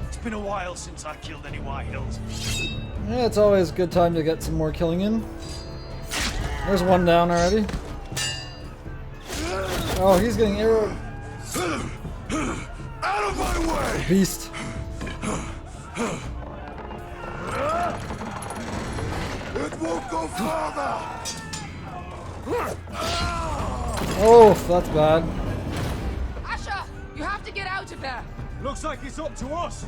It's been a while since I killed any White Hills. Yeah, it's always a good time to get some more killing in. There's one down already. Oh, he's getting arrowed. Out of my way! Beast. It won't go farther! Oh, that's bad. Asher, you have to get out of there. Looks like it's up to us.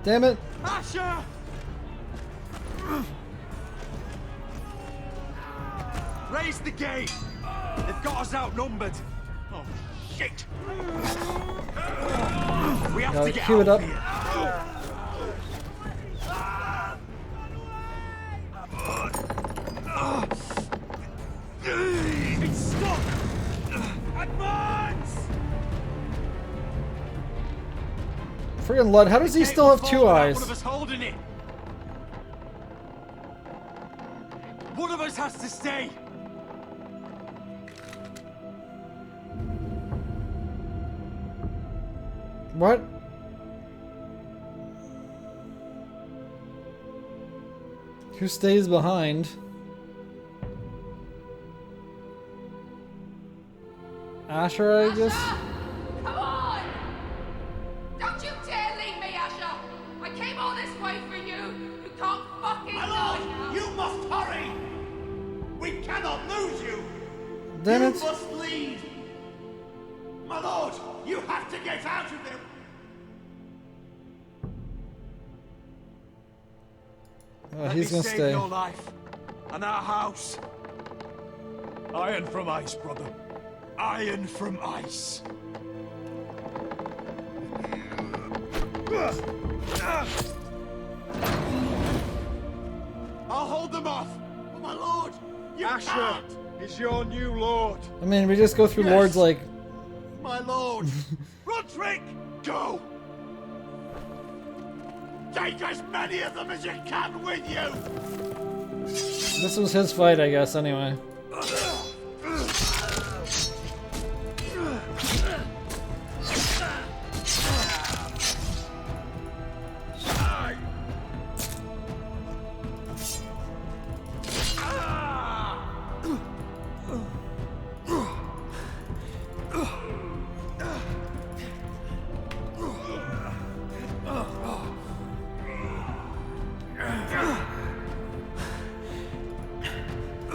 Damn it. Asher! Raise the gate! They've got us outnumbered. Oh, shit! We have to get Queue it out up. of here. It's stuck! Advance! Friggin' Lud, how does he still have two eyes? One of us holding it. One of us has to stay. What? Who stays behind? Asher, I guess? Come on! Don't you dare leave me, Asher! I came all this way for you! You can't fucking My die lord, now! you must hurry! We cannot lose you! Damn you it. must lead! My lord, you have to get out of there! Oh, he's gonna save stay. your life and our house. Iron from ice, brother. Iron from ice. I'll hold them off. But my lord, you Asher can't. is your new lord. I mean, we just go through lords like... My lord, Roderick, go. Take as many of them as you can with you. This was his fight, I guess, anyway.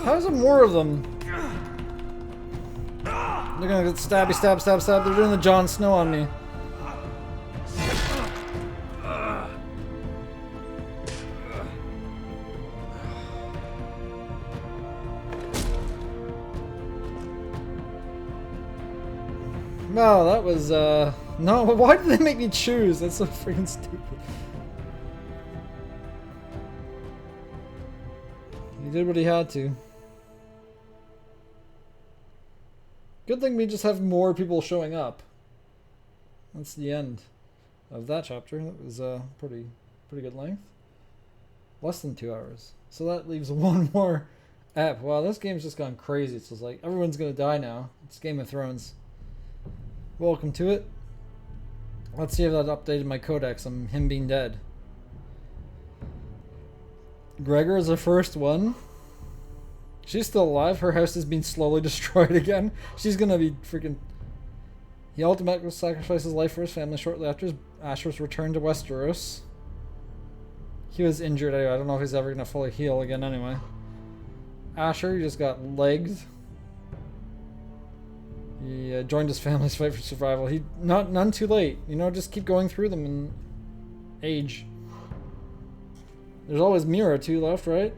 How's there more of them? They're gonna get stabby, stab, stab, stab. They're doing the Jon Snow on me. No, that was, no, why did they make me choose? That's so freaking stupid. He did what he had to. Good thing we just have more people showing up. That's the end of that chapter. That was pretty good length. Less than 2 hours. So that leaves one more app. Wow, this game's just gone crazy. It's just like everyone's gonna die now. It's Game of Thrones. Welcome to it. Let's see if that updated my codex on him being dead. Gregor is the first one. She's still alive. Her house is being slowly destroyed again. She's gonna be freaking... He ultimately sacrificed his life for his family shortly after Asher's return to Westeros. He was injured anyway. I don't know if he's ever gonna fully heal again anyway. Asher, he just got legged. He joined his family's fight for survival. None too late. You know, just keep going through them and age. There's always Mira too left, right?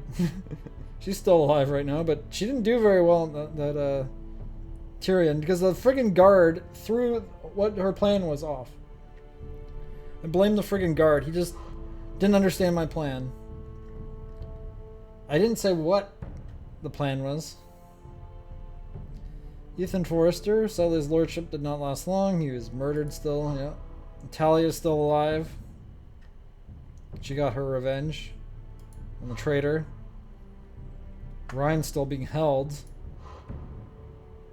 She's still alive right now, but she didn't do very well in that Tyrion because the friggin' guard threw what her plan was off. I blame the friggin' guard. He just didn't understand my plan. I didn't say what the plan was. Ethan Forrester, Sully's lordship did not last long. He was murdered still, yeah. Talia is still alive. She got her revenge. on the traitor. Ryan's still being held.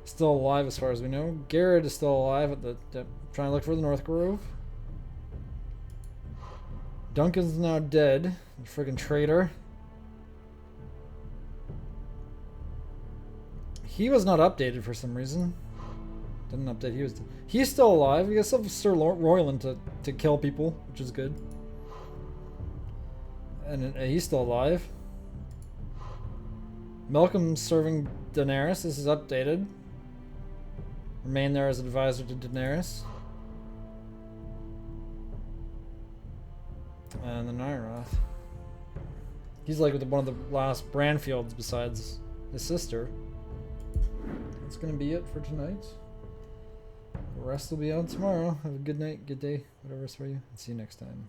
Still alive as far as we know. Garrett is still alive at the trying to look for the North Grove. Duncan's now dead. The friggin' traitor. He was not updated for some reason. Didn't update. He's still alive. We got Sir Royland to kill people, which is good. And he's still alive. Malcolm's serving Daenerys. This is updated. Remain there as advisor to Daenerys. And the Nyroth. He's like one of the last Branfields besides his sister. That's gonna be it for tonight. The rest will be on tomorrow. Have a good night, good day, whatever's for you, and see you next time.